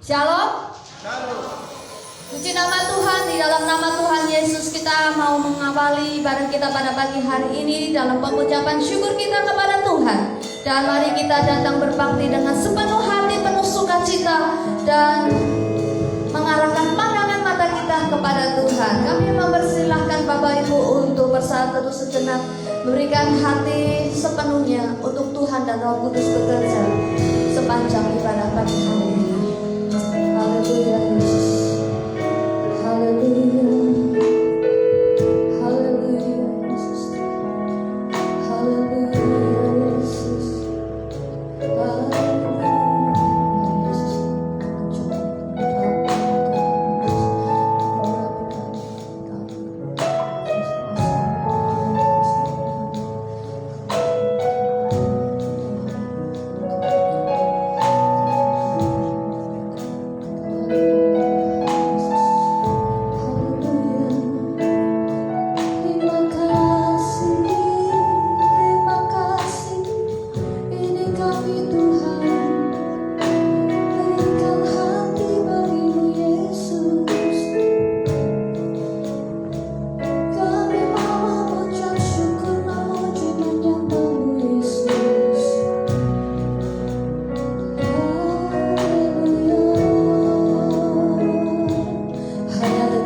Shalom. Puji nama Tuhan, di dalam nama Tuhan Yesus kita mau mengawali ibadah kita pada pagi hari ini dalam pengucapan syukur kita kepada Tuhan. Dan mari kita datang berbakti dengan sepenuh hati, penuh sukacita, dan mengarahkan pandangan mata kita kepada Tuhan. Kami mempersilahkan Bapak Ibu untuk bersatu sejenak, memberikan hati sepenuhnya untuk Tuhan dan Roh Kudus bekerja sepanjang ibadah pagi hari ini. Haleluya Yesus. Haleluya. Haleluya Yesus. Haleluya Yesus. Haleluya Yesus.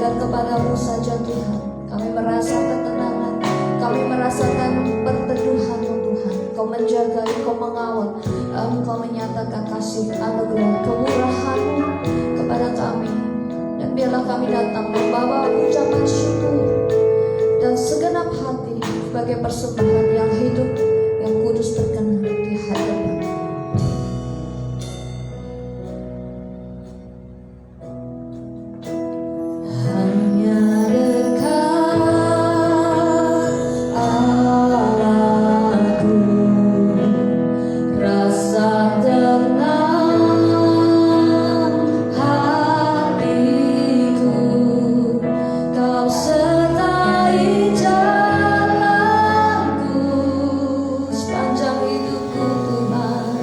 Kepadamu saja Tuhan, kami merasa ketenangan, kami merasakan perteduhan Tuhan. Kau menjaga, Kau mengawal, Engkau menyatakan kasih anugerah kemurahan-Mu kepada kami. Dan biarlah kami datang membawa ucapan syukur dan segenap hati sebagai persembahan yang hidup, yang kudus berkenan di hadapan. Sepanjang hidupku Tuhan,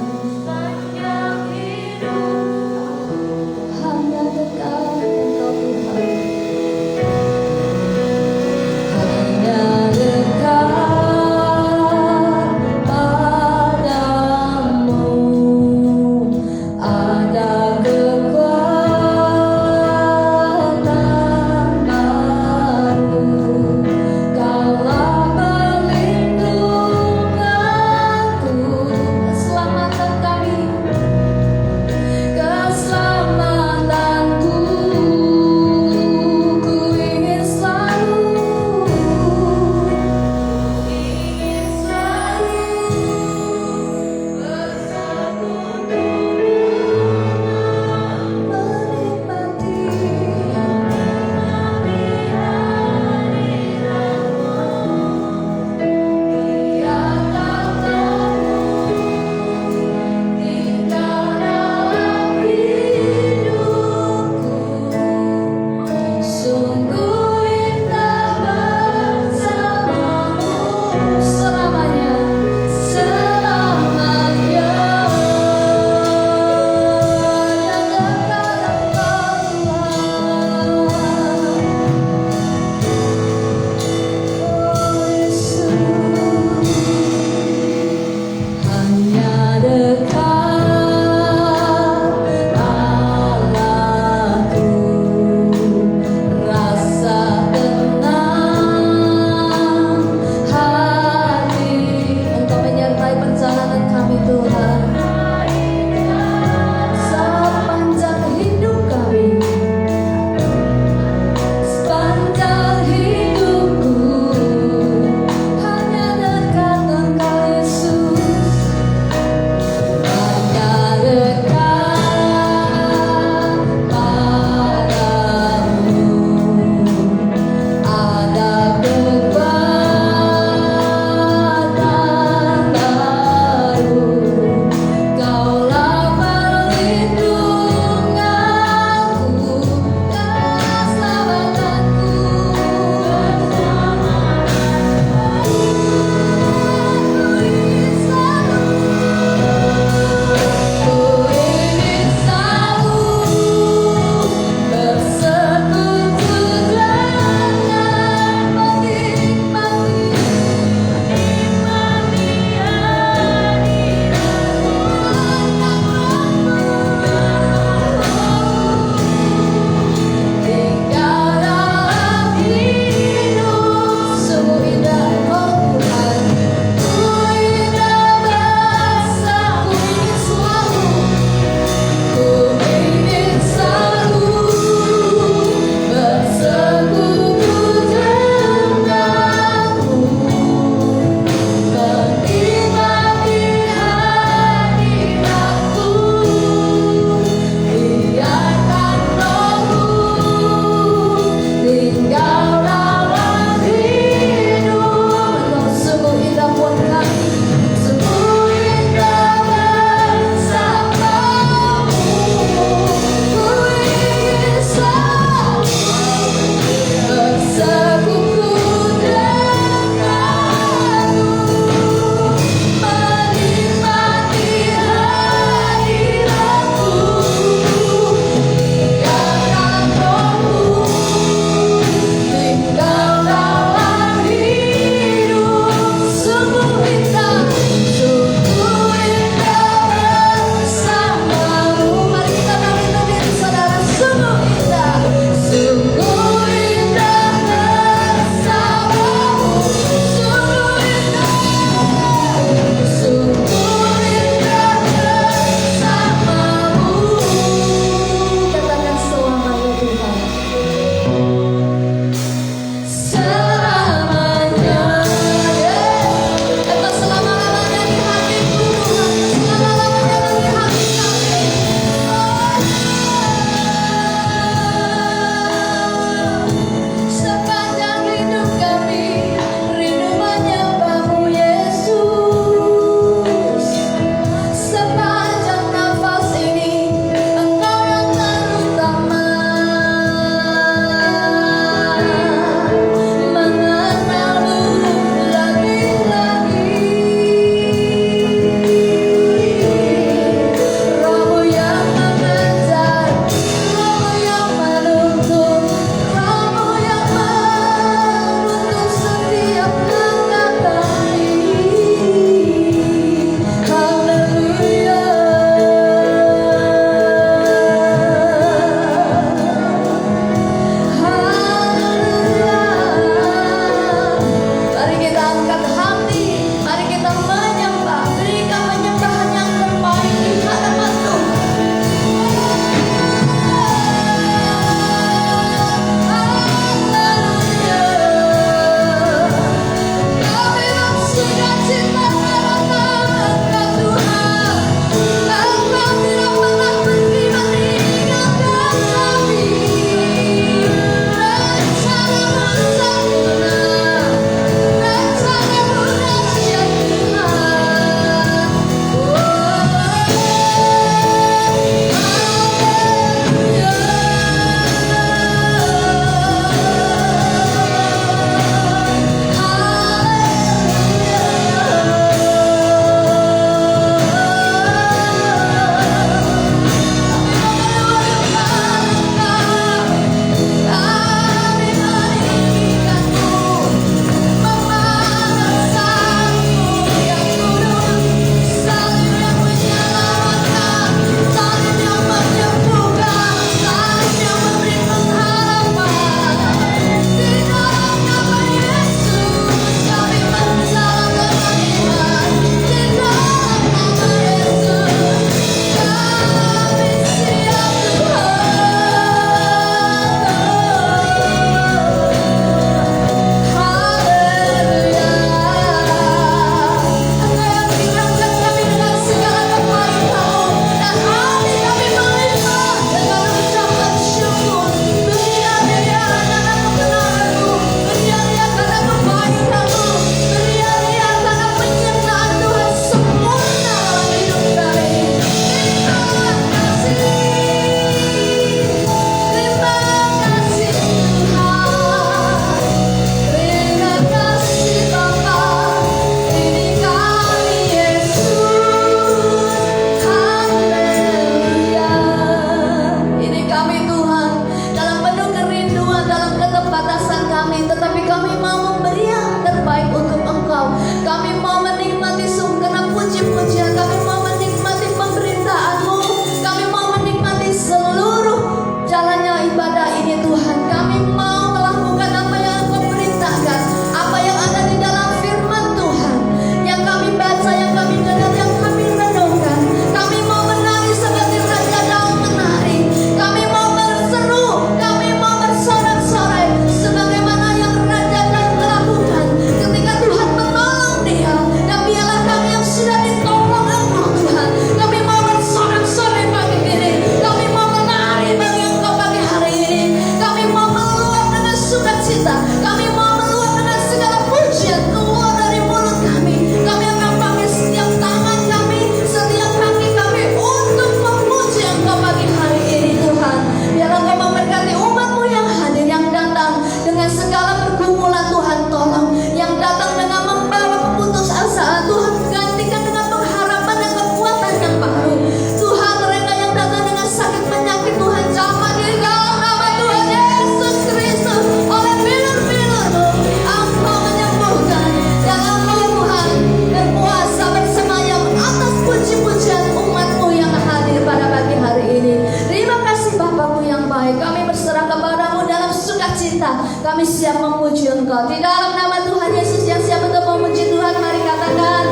kita. Kami siap memuji Engkau. Di dalam nama Tuhan Yesus yang siap untuk memuji Tuhan, mari katakan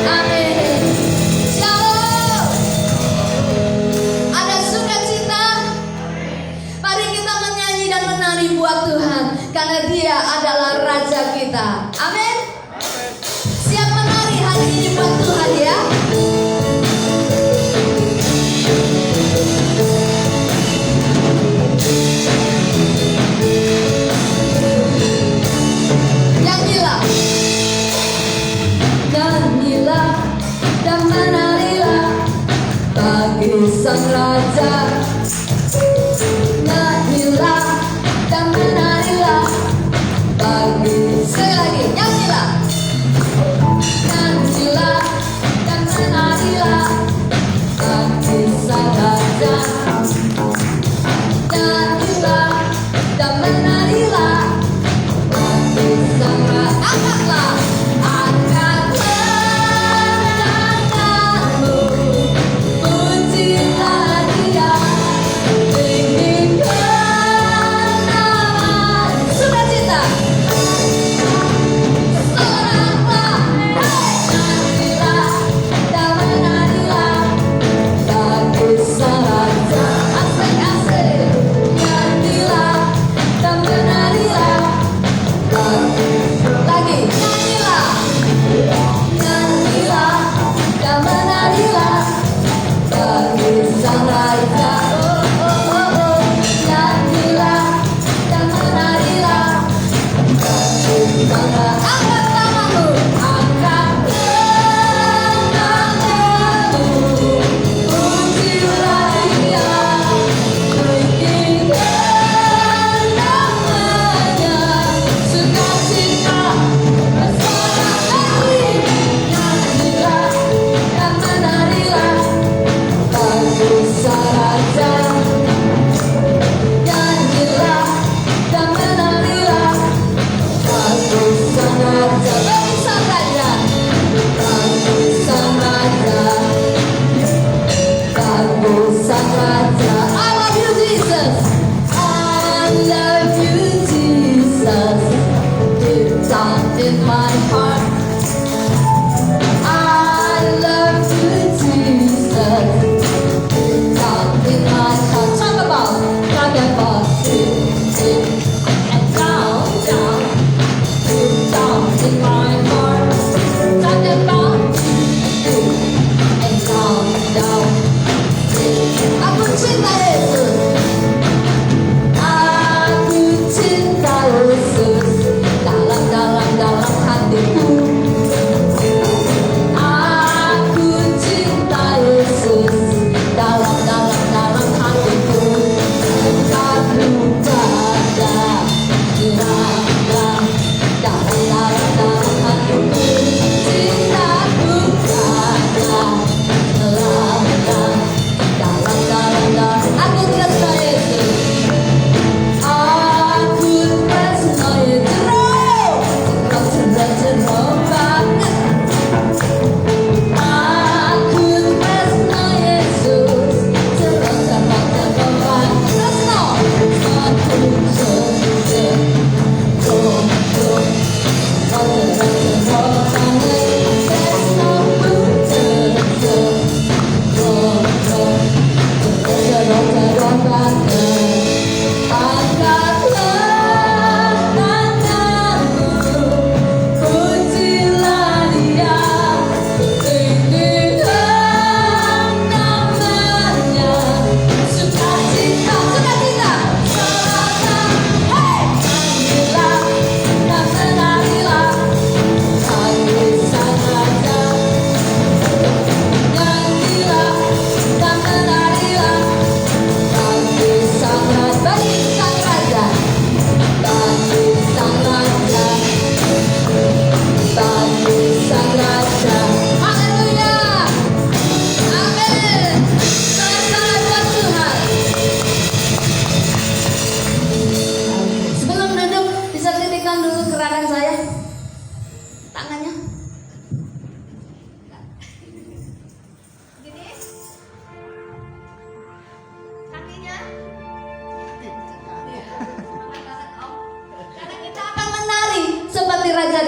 amin. Shalom. Ada sukacita. Mari kita menyanyi dan menari buat Tuhan, karena Dia adalah Raja kita. Amin. Siap menari hari ini buat Tuhan ya. Nyanyilah dan menarilah bagi Sang Raja. Nyanyilah dan menarilah bagi, sekali lagi, nyanyilah. Nyanyilah dan menarilah bagi Sang Raja. Nyanyilah dan menarilah bagi Sang Raja. Angkatlah,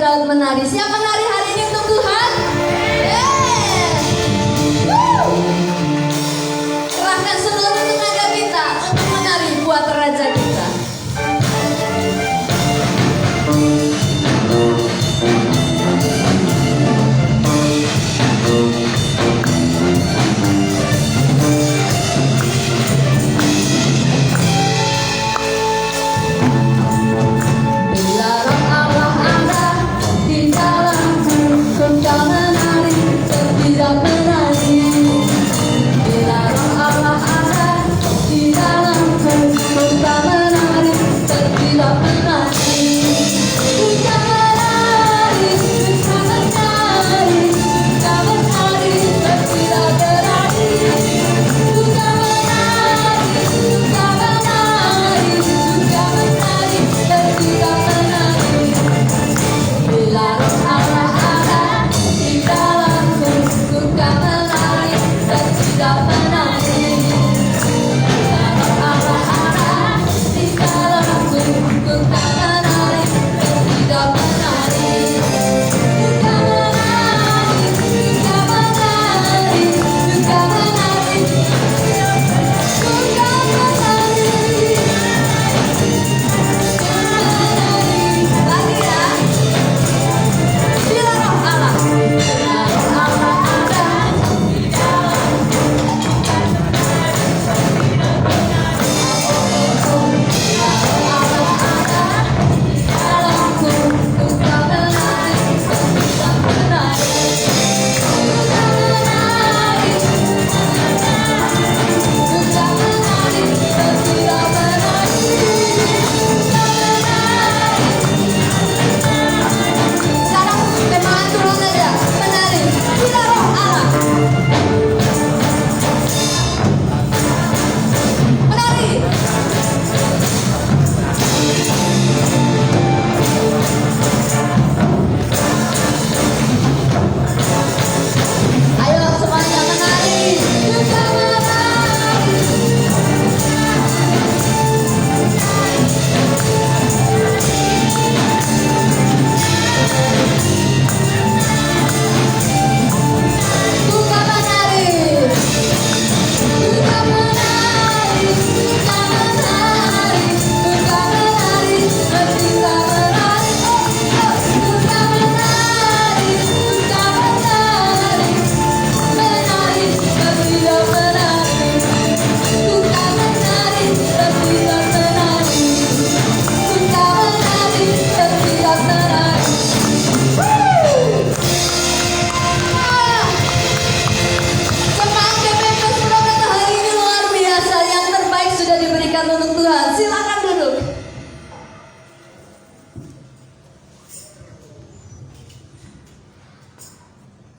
bergerak menari. Siap menari hari ini untuk Tuhan? Yes. Woo. Kerahkan seluruh tenaga kita untuk menari buat Raja kita.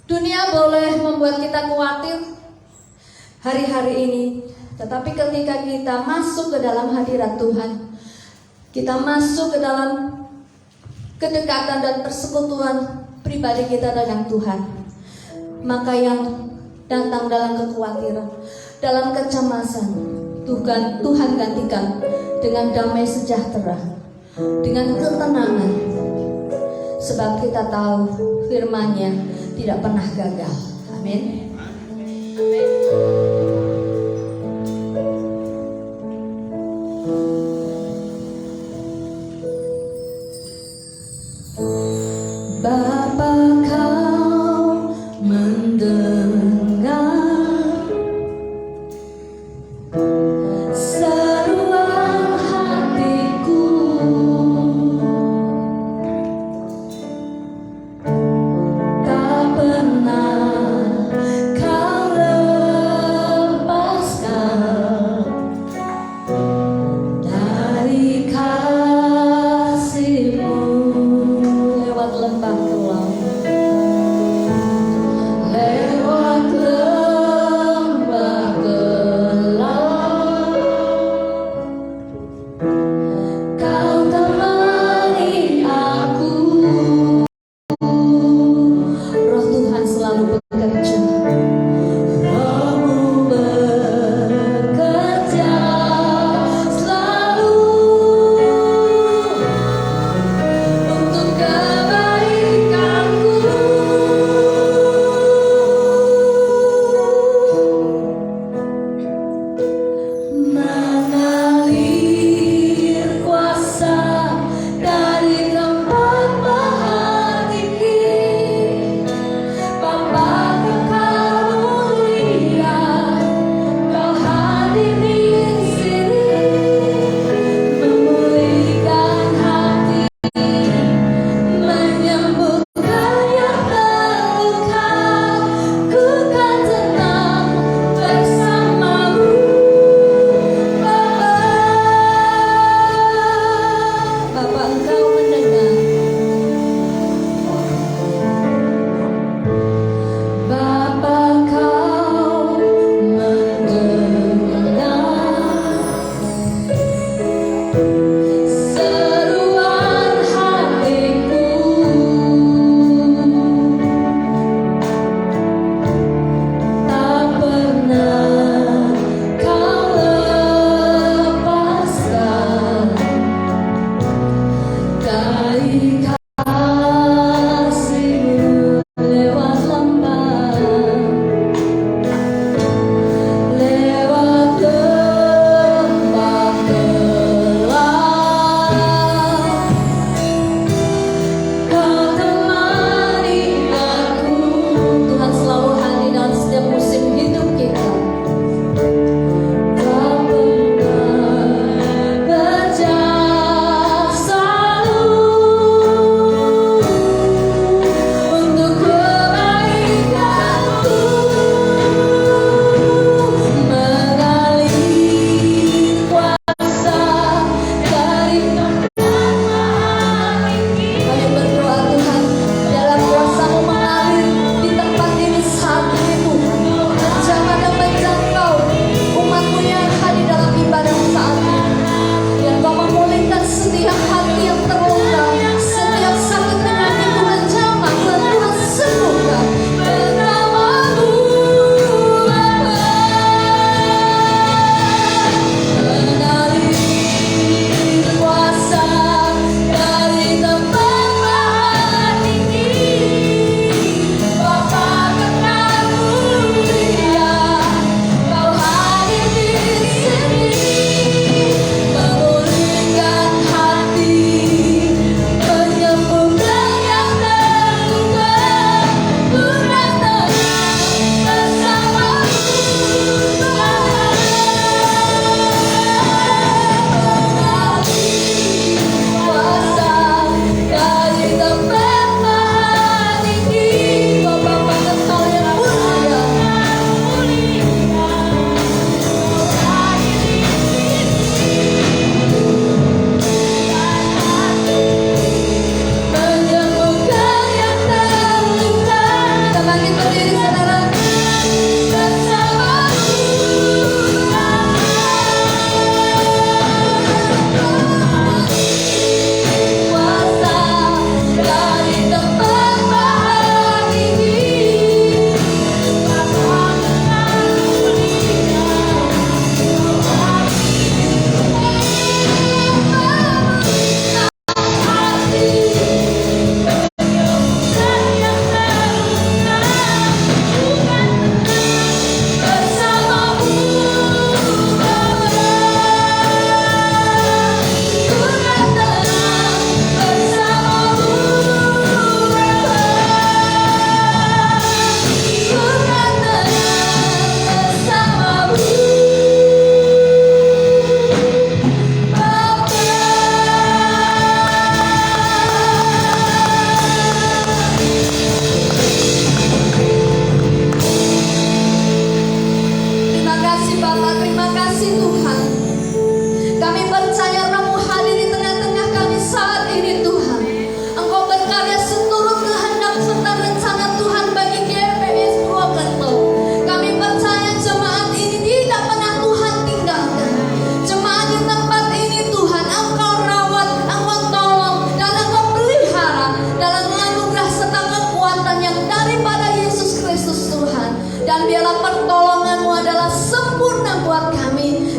Dunia boleh membuat kita khawatir hari-hari ini, tetapi ketika kita masuk ke dalam hadirat Tuhan, kita masuk ke dalam kedekatan dan persekutuan pribadi kita dengan Tuhan, maka yang datang dalam kekhawatiran, dalam kecemasan, Tuhan gantikan dengan damai sejahtera, dengan ketenangan, sebab kita tahu firman-Nya tidak pernah gagal. Amin. Bapa, Kau mendengar seruan hatiku, tak pernah Kau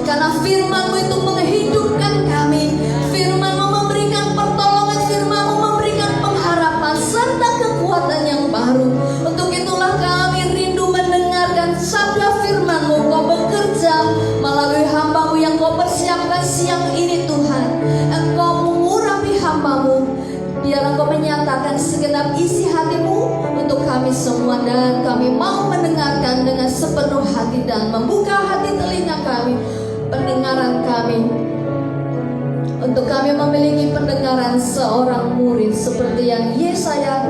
Karena firman-Mu itu menghidupkan kami. Firman-Mu memberikan pertolongan, firman-Mu memberikan pengharapan serta kekuatan yang baru. Untuk itulah kami rindu mendengarkan sabda firman-Mu. Kau bekerja melalui hamba-Mu yang Kau persiapkan siang ini Tuhan. Engkau mengurapi hamba-Mu. Biar Engkau menyatakan segenap isi hati-Mu untuk kami semua. Dan kami mau mendengarkan dengan sepenuh hati dan membuka hati telinga kami, pendengaran kami, untuk kami memiliki pendengaran seorang murid seperti yang Yesaya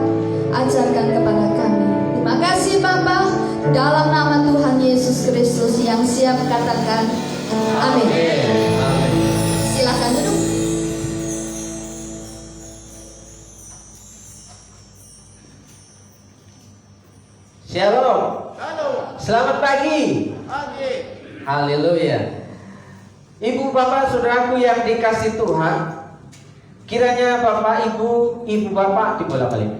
ajarkan kepada kami. Terima kasih Bapa, dalam nama Tuhan Yesus Kristus yang siap katakan amin. Silakan duduk. Shalom. Selamat pagi. Haleluya. Ibu bapak saudaraku yang dikasih Tuhan, kiranya bapak ibu, ibu bapak dibolak-balik.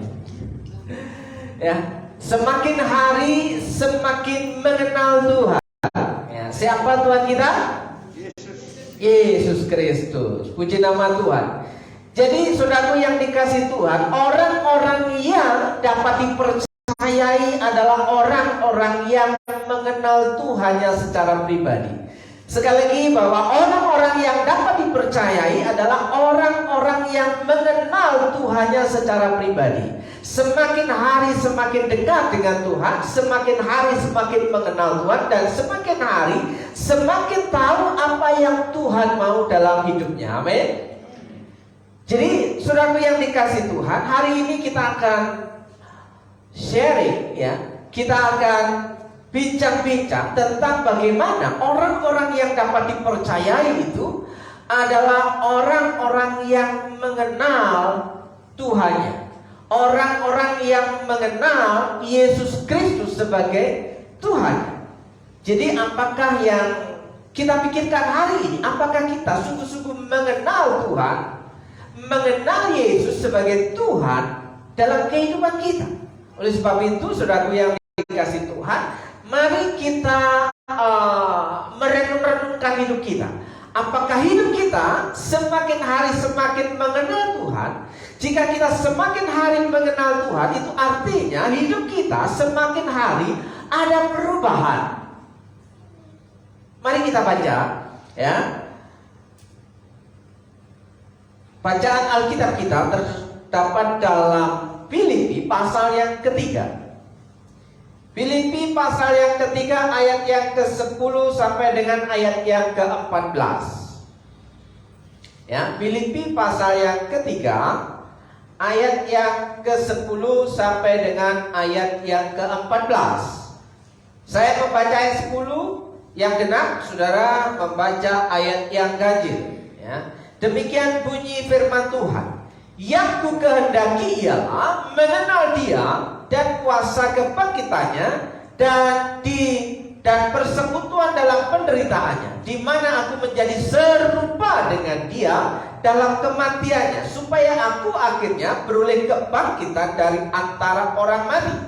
Ya, semakin hari semakin mengenal Tuhan. Ya, siapa Tuhan kita? Yesus Kristus. Puji nama Tuhan. Jadi saudaraku yang dikasih Tuhan, orang-orang yang dapat dipercayai adalah orang-orang yang mengenal Tuhannya secara pribadi. Sekali lagi bahwa orang-orang yang dapat dipercayai adalah orang-orang yang mengenal Tuhannya secara pribadi. Semakin hari semakin dekat dengan Tuhan, semakin hari semakin mengenal Tuhan, dan semakin hari semakin tahu apa yang Tuhan mau dalam hidupnya. Amin. Jadi saudaraku yang dikasih Tuhan, hari ini kita akan sharing, ya, kita akan bincang-bincang tentang bagaimana orang-orang yang dapat dipercayai itu adalah orang-orang yang mengenal Tuhannya, orang-orang yang mengenal Yesus Kristus sebagai Tuhan. Jadi apakah yang kita pikirkan hari ini, apakah kita sungguh-sungguh mengenal Tuhan, mengenal Yesus sebagai Tuhan dalam kehidupan kita? Oleh sebab itu saudaraku yang dikasih Tuhan, mari kita merenung-renungkan hidup kita. Apakah hidup kita semakin hari semakin mengenal Tuhan? Jika kita semakin hari mengenal Tuhan, itu artinya hidup kita semakin hari ada perubahan. Mari kita baca, ya. Bacaan Alkitab kita terdapat dalam Filipi pasal yang ketiga. Filipi pasal yang ketiga ayat yang ke-10 sampai dengan ayat yang ke-14. Ya, Filipi pasal yang ketiga ayat yang ke-10 sampai dengan ayat yang ke-14. Saya membaca ayat 10, yang genap saudara membaca ayat yang ganjil, ya. Demikian bunyi firman Tuhan. Yang ku kehendaki ialah mengenal Dia dan kuasa kebangkitannya dan persekutuan dalam penderitaannya, di mana aku menjadi serupa dengan Dia dalam kematiannya, supaya aku akhirnya beroleh kebangkitan dari antara orang mati.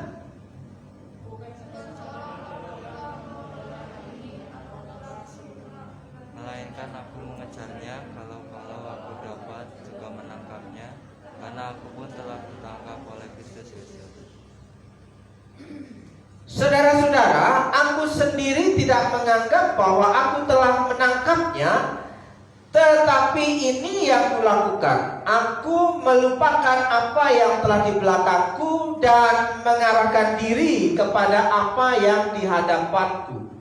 Melainkan aku mengejarnya, kalau aku dapat juga menangkapnya, karena aku pun telah ditangkap oleh Kristus Yesus. Saudara-saudara, aku sendiri tidak menganggap bahwa aku telah menangkapnya, tetapi ini yang kulakukan. Aku melupakan apa yang telah di belakangku dan mengarahkan diri kepada apa yang di hadapanku,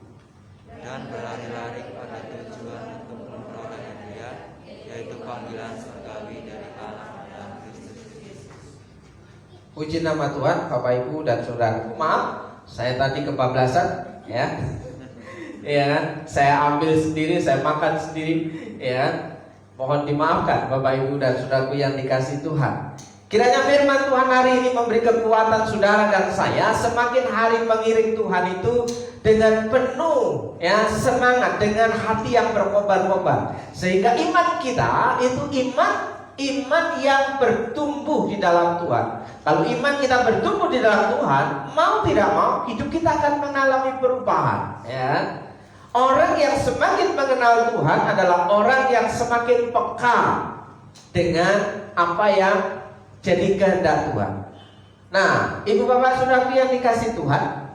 dan berlari-lari pada tujuan untuk memperoleh hadiah, yaitu panggilan surgawi dari Allah dan Kristus Yesus. Puji nama Tuhan, Bapak Ibu dan saudaraku. Maaf, saya tadi kebablasan, ya. Ya, saya ambil sendiri, saya makan sendiri, ya. Mohon dimaafkan Bapak Ibu dan saudaraku yang dikasih Tuhan. Kiranya firman Tuhan hari ini memberi kekuatan saudara dan saya semakin hari mengiring Tuhan itu dengan penuh, ya, semangat, dengan hati yang berkobar-kobar, sehingga iman kita itu iman yang bertumbuh di dalam Tuhan. Kalau iman kita bertumbuh di dalam Tuhan, mau tidak mau hidup kita akan mengalami perubahan, ya. Orang yang semakin mengenal Tuhan adalah orang yang semakin peka dengan apa yang jadi kehendak Tuhan. Nah, ibu bapak saudaraku yang dikasih Tuhan,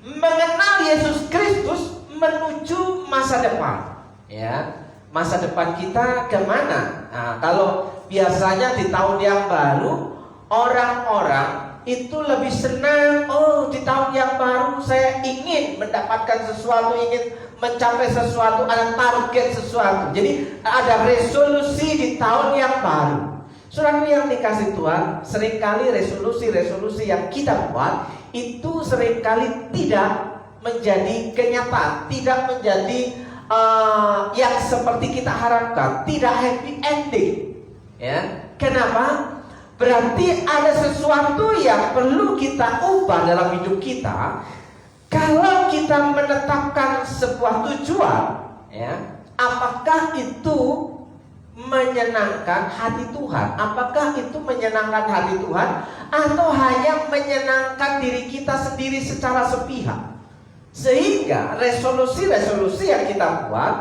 mengenal Yesus Kristus menuju masa depan, ya. Masa depan kita kemana? Nah, kalau biasanya di tahun yang baru orang-orang itu lebih senang, oh di tahun yang baru saya ingin mendapatkan sesuatu, ingin mencapai sesuatu, ada target sesuatu. Jadi ada resolusi di tahun yang baru. Saudara yang dikasih Tuhan, seringkali resolusi-resolusi yang kita buat itu seringkali tidak menjadi kenyataan, tidak menjadi yang seperti kita harapkan, tidak happy ending. Ya, kenapa? Berarti ada sesuatu yang perlu kita ubah dalam hidup kita. Kalau kita menetapkan sebuah tujuan, ya, apakah itu menyenangkan hati Tuhan? Apakah itu menyenangkan hati Tuhan atau hanya menyenangkan diri kita sendiri secara sepihak? Sehingga resolusi-resolusi yang kita buat,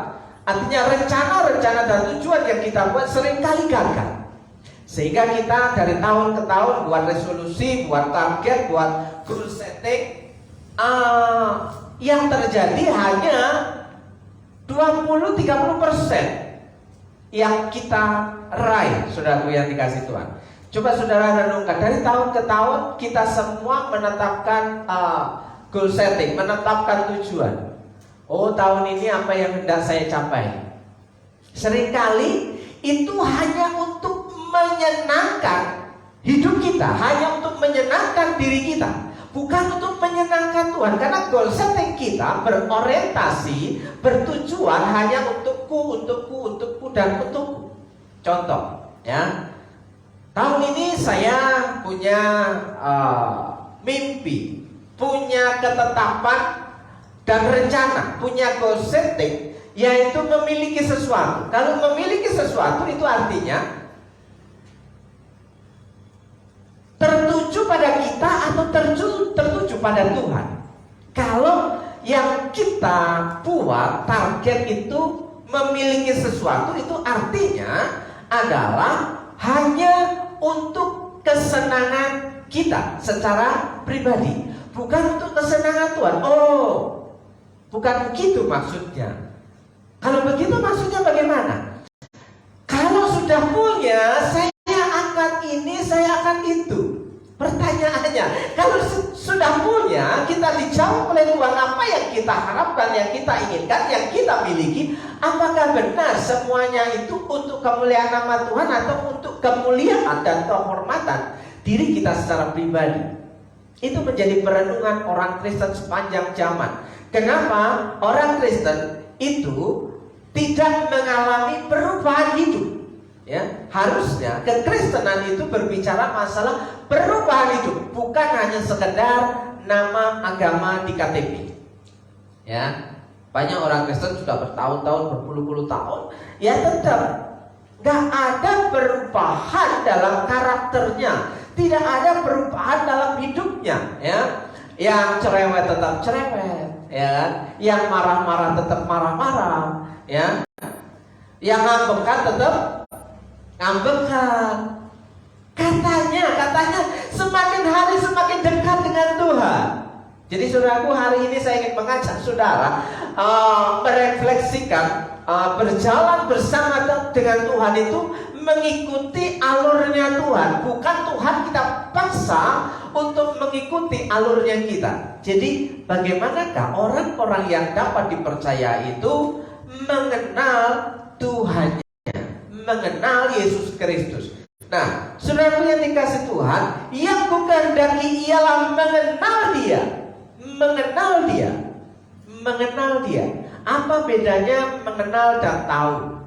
artinya rencana-rencana dan tujuan yang kita buat seringkali gagal. Sehingga kita dari tahun ke tahun buat resolusi, buat target, buat goal setting, yang terjadi hanya 20-30% yang kita raih, saudaraku yang dikasih Tuhan. Coba saudara renungkan, dari tahun ke tahun kita semua menetapkan goal setting, menetapkan tujuan. Oh, tahun ini apa yang hendak saya capai? Seringkali itu hanya untuk menyenangkan hidup kita, hanya untuk menyenangkan diri kita, bukan untuk menyenangkan Tuhan. Karena goal setting kita berorientasi, bertujuan hanya untukku, dan untukku. Contoh, ya, tahun ini saya punya mimpi, punya ketetapan dan rencana, punya goal setting, yaitu memiliki sesuatu. Kalau memiliki sesuatu itu artinya tertuju pada kita atau tertuju pada Tuhan. Kalau yang kita buat target itu memiliki sesuatu, itu artinya adalah hanya untuk kesenangan kita secara pribadi, bukan untuk kesenangan Tuhan. Oh, bukan begitu maksudnya. Kalau begitu maksudnya bagaimana? Kalau sudah punya, saya akan ini, saya akan itu. Pertanyaannya, kalau sudah punya, kita dijawab oleh Tuhan apa yang kita harapkan, yang kita inginkan, yang kita miliki, apakah benar semuanya itu untuk kemuliaan nama Tuhan atau untuk kemuliaan dan kehormatan diri kita secara pribadi? Itu menjadi perenungan orang Kristen sepanjang zaman. Kenapa orang Kristen itu tidak mengalami perubahan hidup? Ya, harusnya kekristenan itu berbicara masalah perubahan hidup, bukan hanya sekedar nama agama di KTP. Ya, banyak orang Kristen sudah bertahun-tahun, berpuluh-puluh tahun, ya tetap nggak ada perubahan dalam karakternya, tidak ada perubahan dalam hidupnya. Ya, yang cerewet tetap cerewet, ya kan? Yang marah-marah tetap marah-marah, ya. Yang ngambekan tetap ngambekan. Katanya semakin hari semakin dekat dengan Tuhan. Jadi saudaraku, hari ini saya ingin mengajak saudara merefleksikan, berjalan bersama dengan Tuhan itu mengikuti alurnya Tuhan. Bukan Tuhan kita paksa untuk mengikuti alurnya kita. Jadi bagaimanakah orang-orang yang dapat dipercaya itu mengenal Tuhannya, mengenal Yesus Kristus? Nah, saudaraku yang dikasih Tuhan, yang kukehendaki ialah mengenal Dia. Mengenal Dia. Apa bedanya mengenal dan tahu?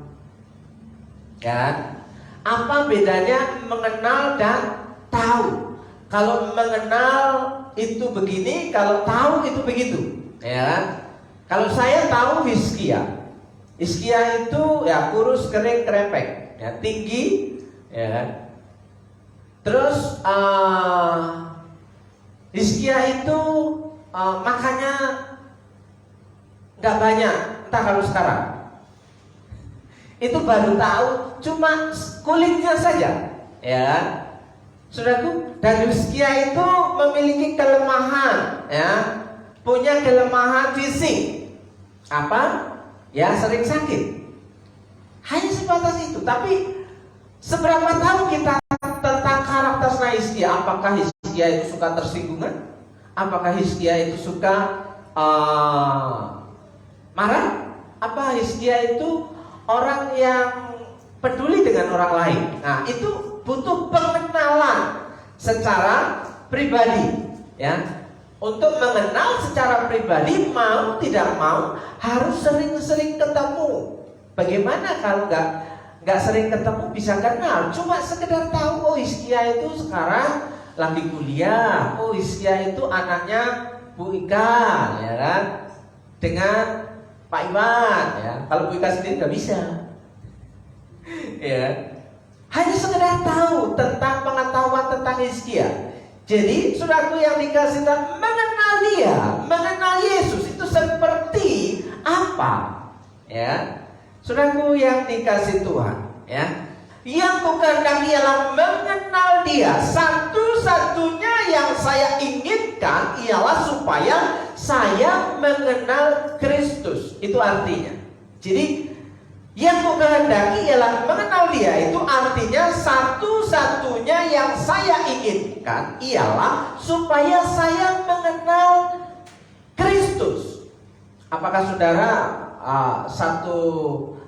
Kan? Apa bedanya mengenal dan tahu? Kalau mengenal itu begini, kalau tahu itu begitu, ya kan? Kalau saya tahu Hizkia itu ya kurus, kering, kerempek, ya tinggi, ya kan? Terus Hizkia itu makannya nggak banyak, entah kalau sekarang. Itu baru tahu cuma kulitnya saja, ya. Saudaraku, dan Hizkia itu memiliki kelemahan, ya, punya kelemahan fisik. Apa? Ya, sering sakit. Hanya sebatas itu. Tapi seberapa tahu kita tentang karakter Hizkia? Apakah Hizkia itu suka tersinggungan? Apakah Hizkia itu suka marah? Apa Hizkia itu orang yang peduli dengan orang lain? Nah, itu butuh pengenalan secara pribadi, ya. Untuk mengenal secara pribadi, mau tidak mau harus sering-sering ketemu. Bagaimana kalau nggak sering ketemu bisa kenal? Cuma sekedar tahu, oh Hizkia itu sekarang lagi kuliah, oh Hizkia itu anaknya Bu Ika, ya kan? Dengan Pak Iwan, ya. Kalau Bu Ika sendiri nggak bisa, ya. Hanya sekedar tahu tentang pengetahuan tentang Hizkia. Jadi saudaraku yang dikasih Tuhan, mengenal dia, mengenal Yesus itu seperti apa? Ya, saudaraku yang dikasih Tuhan, ya. Yang kukehendaki ialah mengenal dia. Satu-satunya yang saya inginkan ialah supaya saya mengenal Kristus. Itu artinya. Jadi yang kukehendaki ialah mengenal dia, itu artinya satu-satunya yang saya inginkan ialah supaya saya mengenal Kristus. Apakah saudara satu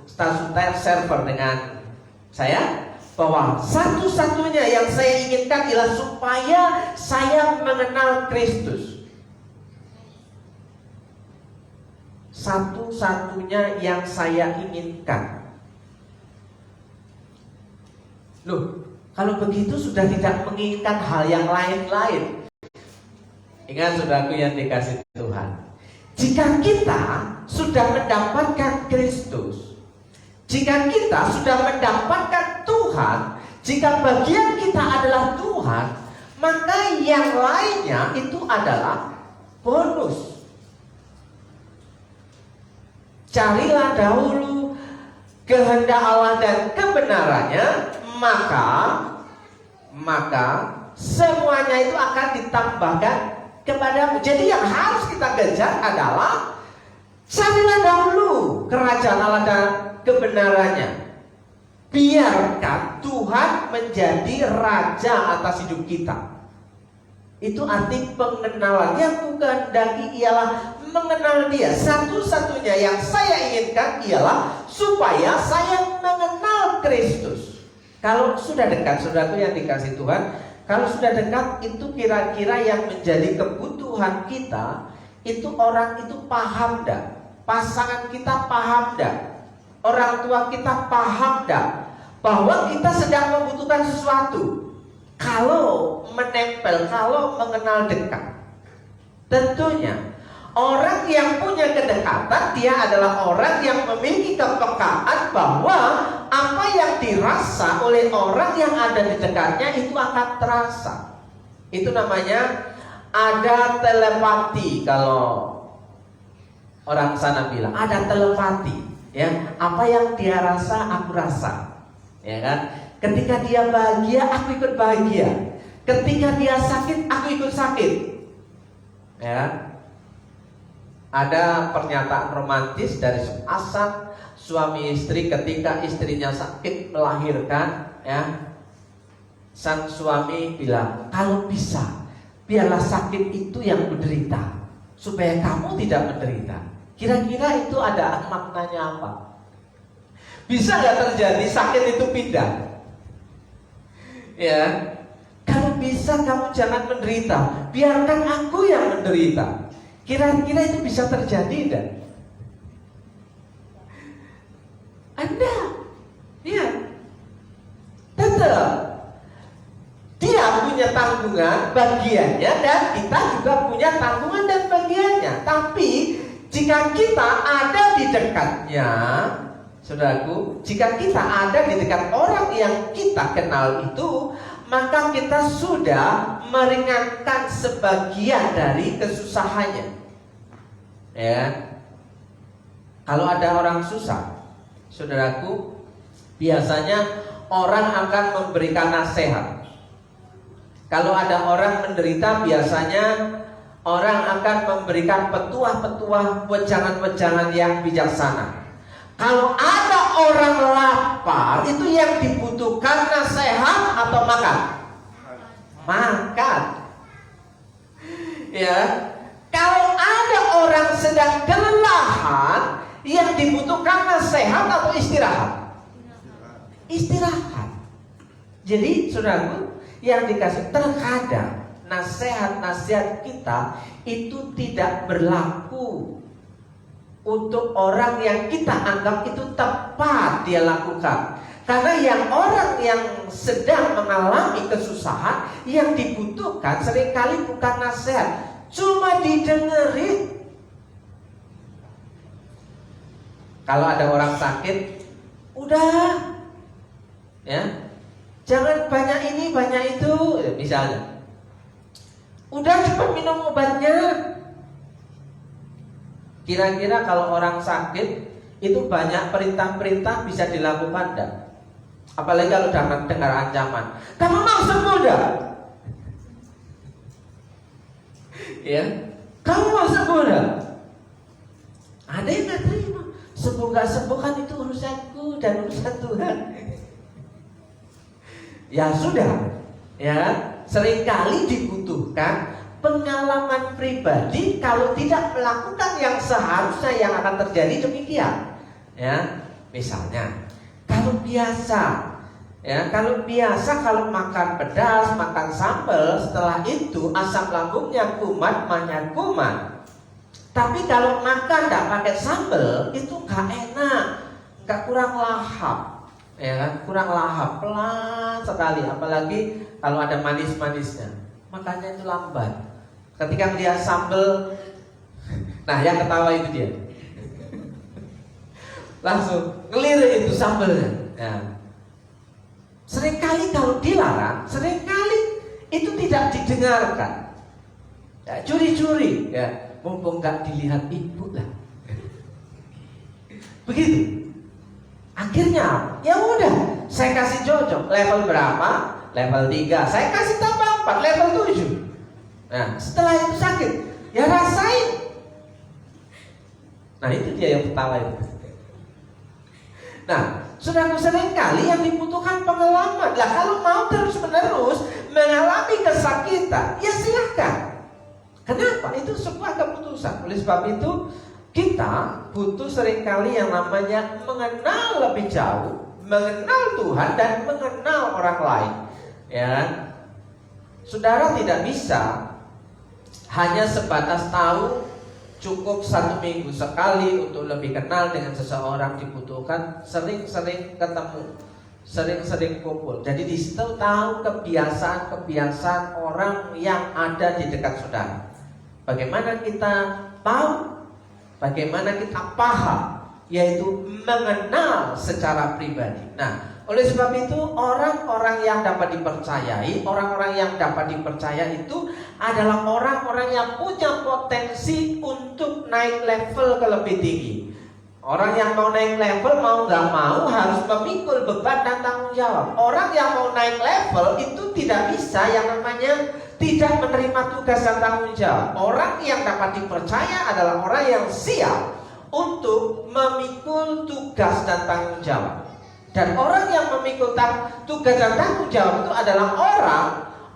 stasiun server dengan saya? Bahwa satu-satunya yang saya inginkan ialah supaya saya mengenal Kristus. Satu-satunya yang saya inginkan. Loh, kalau begitu sudah tidak menginginkan hal yang lain-lain. Ingat saudaraku yang dikasih Tuhan, jika kita sudah mendapatkan Kristus, jika kita sudah mendapatkan Tuhan, jika bagian kita adalah Tuhan, maka yang lainnya itu adalah bonus. Carilah dahulu kehendak Allah dan kebenarannya, maka semuanya itu akan ditambahkan kepadamu. Jadi yang harus kita kejar adalah carilah dahulu kerajaan Allah dan kebenarannya. Biarkan Tuhan menjadi raja atas hidup kita. Itu arti pengenalan. Yang kukehendaki ialah mengenal dia. Satu-satunya yang saya inginkan ialah supaya saya mengenal Kristus. Kalau sudah dekat, saudaraku yang dikasih Tuhan, kalau sudah dekat, itu kira-kira yang menjadi kebutuhan kita, itu orang itu paham dah, pasangan kita paham dah, orang tua kita paham dah, bahwa kita sedang membutuhkan sesuatu. Kalau menempel, kalau mengenal dekat, tentunya orang yang punya kedekatan, dia adalah orang yang memiliki kepekaan bahwa apa yang dirasa oleh orang yang ada di dekatnya itu akan terasa. Itu namanya ada telepati. Kalau orang sana bilang ada telepati, ya. Apa yang dia rasa aku rasa, ya kan? Ketika dia bahagia, aku ikut bahagia. Ketika dia sakit, aku ikut sakit, ya. Ada pernyataan romantis dari sepasang suami istri ketika istrinya sakit melahirkan, ya. Sang suami bilang, kalau bisa, biarlah sakit itu yang menderita, supaya kamu tidak menderita. Kira-kira itu ada maknanya apa? Bisa nggak terjadi sakit itu pindah? Ya, kalau bisa kamu jangan menderita, biarkan aku yang menderita. Kira-kira itu bisa terjadi dan Anda, ya, tetap dia punya tanggungan bagiannya dan kita juga punya tanggungan dan bagiannya. Tapi jika kita ada di dekatnya, saudaraku, jika kita ada di dekat orang yang kita kenal itu, maka kita sudah meringankan sebagian dari kesusahannya. Ya. Kalau ada orang susah, saudaraku, biasanya orang akan memberikan nasihat. Kalau ada orang menderita, biasanya orang akan memberikan petuah-petuah, wejangan-wejangan yang bijaksana. Kalau ada orang lapar, itu yang dibutuhkan nasihat atau makan? Makan. Ya. Kalau ada orang sedang kelelahan, yang dibutuhkan nasihat atau istirahat? Istirahat. Jadi saudaraku yang dikasih, terkadang nasihat-nasihat kita itu tidak berlaku untuk orang yang kita anggap itu tepat dia lakukan. Karena orang yang sedang mengalami kesusahan, yang dibutuhkan seringkali bukan nasihat, cuma didengerin. Kalau ada orang sakit, udah, ya, jangan banyak ini, banyak itu, misalnya. Udah cepat minum obatnya. Kira-kira kalau orang sakit itu banyak perintah-perintah bisa dilakukan enggak? Apalagi kalau dengar ancaman. Kamu mau sembuh enggak? Ya, kamu mau sembuh enggak? Ada yang nggak terima. Sembuh nggak sembuh kan itu urusanku dan urusan Tuhan. Ya sudah, ya, seringkali dibutuhkan pengalaman pribadi. Kalau tidak melakukan yang seharusnya, yang akan terjadi demikian. Ya, misalnya kalau biasa, ya, kalau makan pedas, makan sambal, setelah itu asam lambungnya kumat, mahnya kumat. Tapi kalau makan tidak pakai sambal, itu nggak enak, nggak, kurang lahap. Ya kan? Kurang lahap, pelan sekali. Apalagi kalau ada manis-manisnya, makannya itu lambat. Ketika melihat sambal, nah yang ketawa itu dia, langsung ngelirik itu sambalnya. Ya. Seringkali kalau dilarang, seringkali itu tidak didengarkan. Ya, curi-curi, ya, mumpung nggak dilihat ibu lah. Begitu. Akhirnya, ya udah, saya kasih cocok. Level berapa? Level 3. Saya kasih tambah 4, level 7. Nah, setelah itu sakit, ya rasain. Nah, itu dia yang ketawa itu. Nah, saudara, seringkali yang dibutuhkan pengalaman. Lah, kalau mau terus-menerus mengalami kesakitan, ya silakan. Kenapa? Itu sebuah keputusan. Oleh sebab itu, kita butuh seringkali yang namanya mengenal lebih jauh, mengenal Tuhan dan mengenal orang lain. Ya, saudara tidak bisa hanya sebatas tahu. Cukup 1 minggu sekali untuk lebih kenal dengan seseorang. Dibutuhkan sering-sering ketemu, sering-sering kumpul. Jadi di situ tahu kebiasaan-kebiasaan orang yang ada di dekat saudara. Bagaimana kita tahu, bagaimana kita paham, yaitu mengenal secara pribadi. Nah, oleh sebab itu orang-orang yang dapat dipercayai, orang-orang yang dapat dipercaya itu adalah orang-orang yang punya potensi untuk naik level ke lebih tinggi. Orang yang mau naik level, mau nggak mau harus memikul beban dan tanggung jawab. Orang yang mau naik level itu tidak bisa yang namanya tidak menerima tugas dan tanggung jawab. Orang yang dapat dipercaya adalah orang yang siap untuk memikul tugas dan tanggung jawab. Dan orang yang memikul tugas dan tanggung jawab itu adalah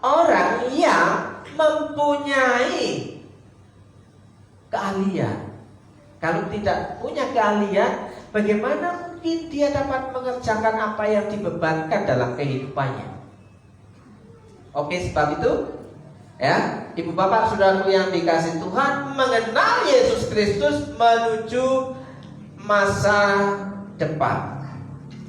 orang yang mempunyai keahlian. Kalau tidak punya keahlian, bagaimana mungkin dia dapat mengerjakan apa yang dibebankan dalam kehidupannya? Oke, sebab itu, ya, ibu bapak saudaraku yang dikasihi Tuhan, mengenal Yesus Kristus menuju masa depan.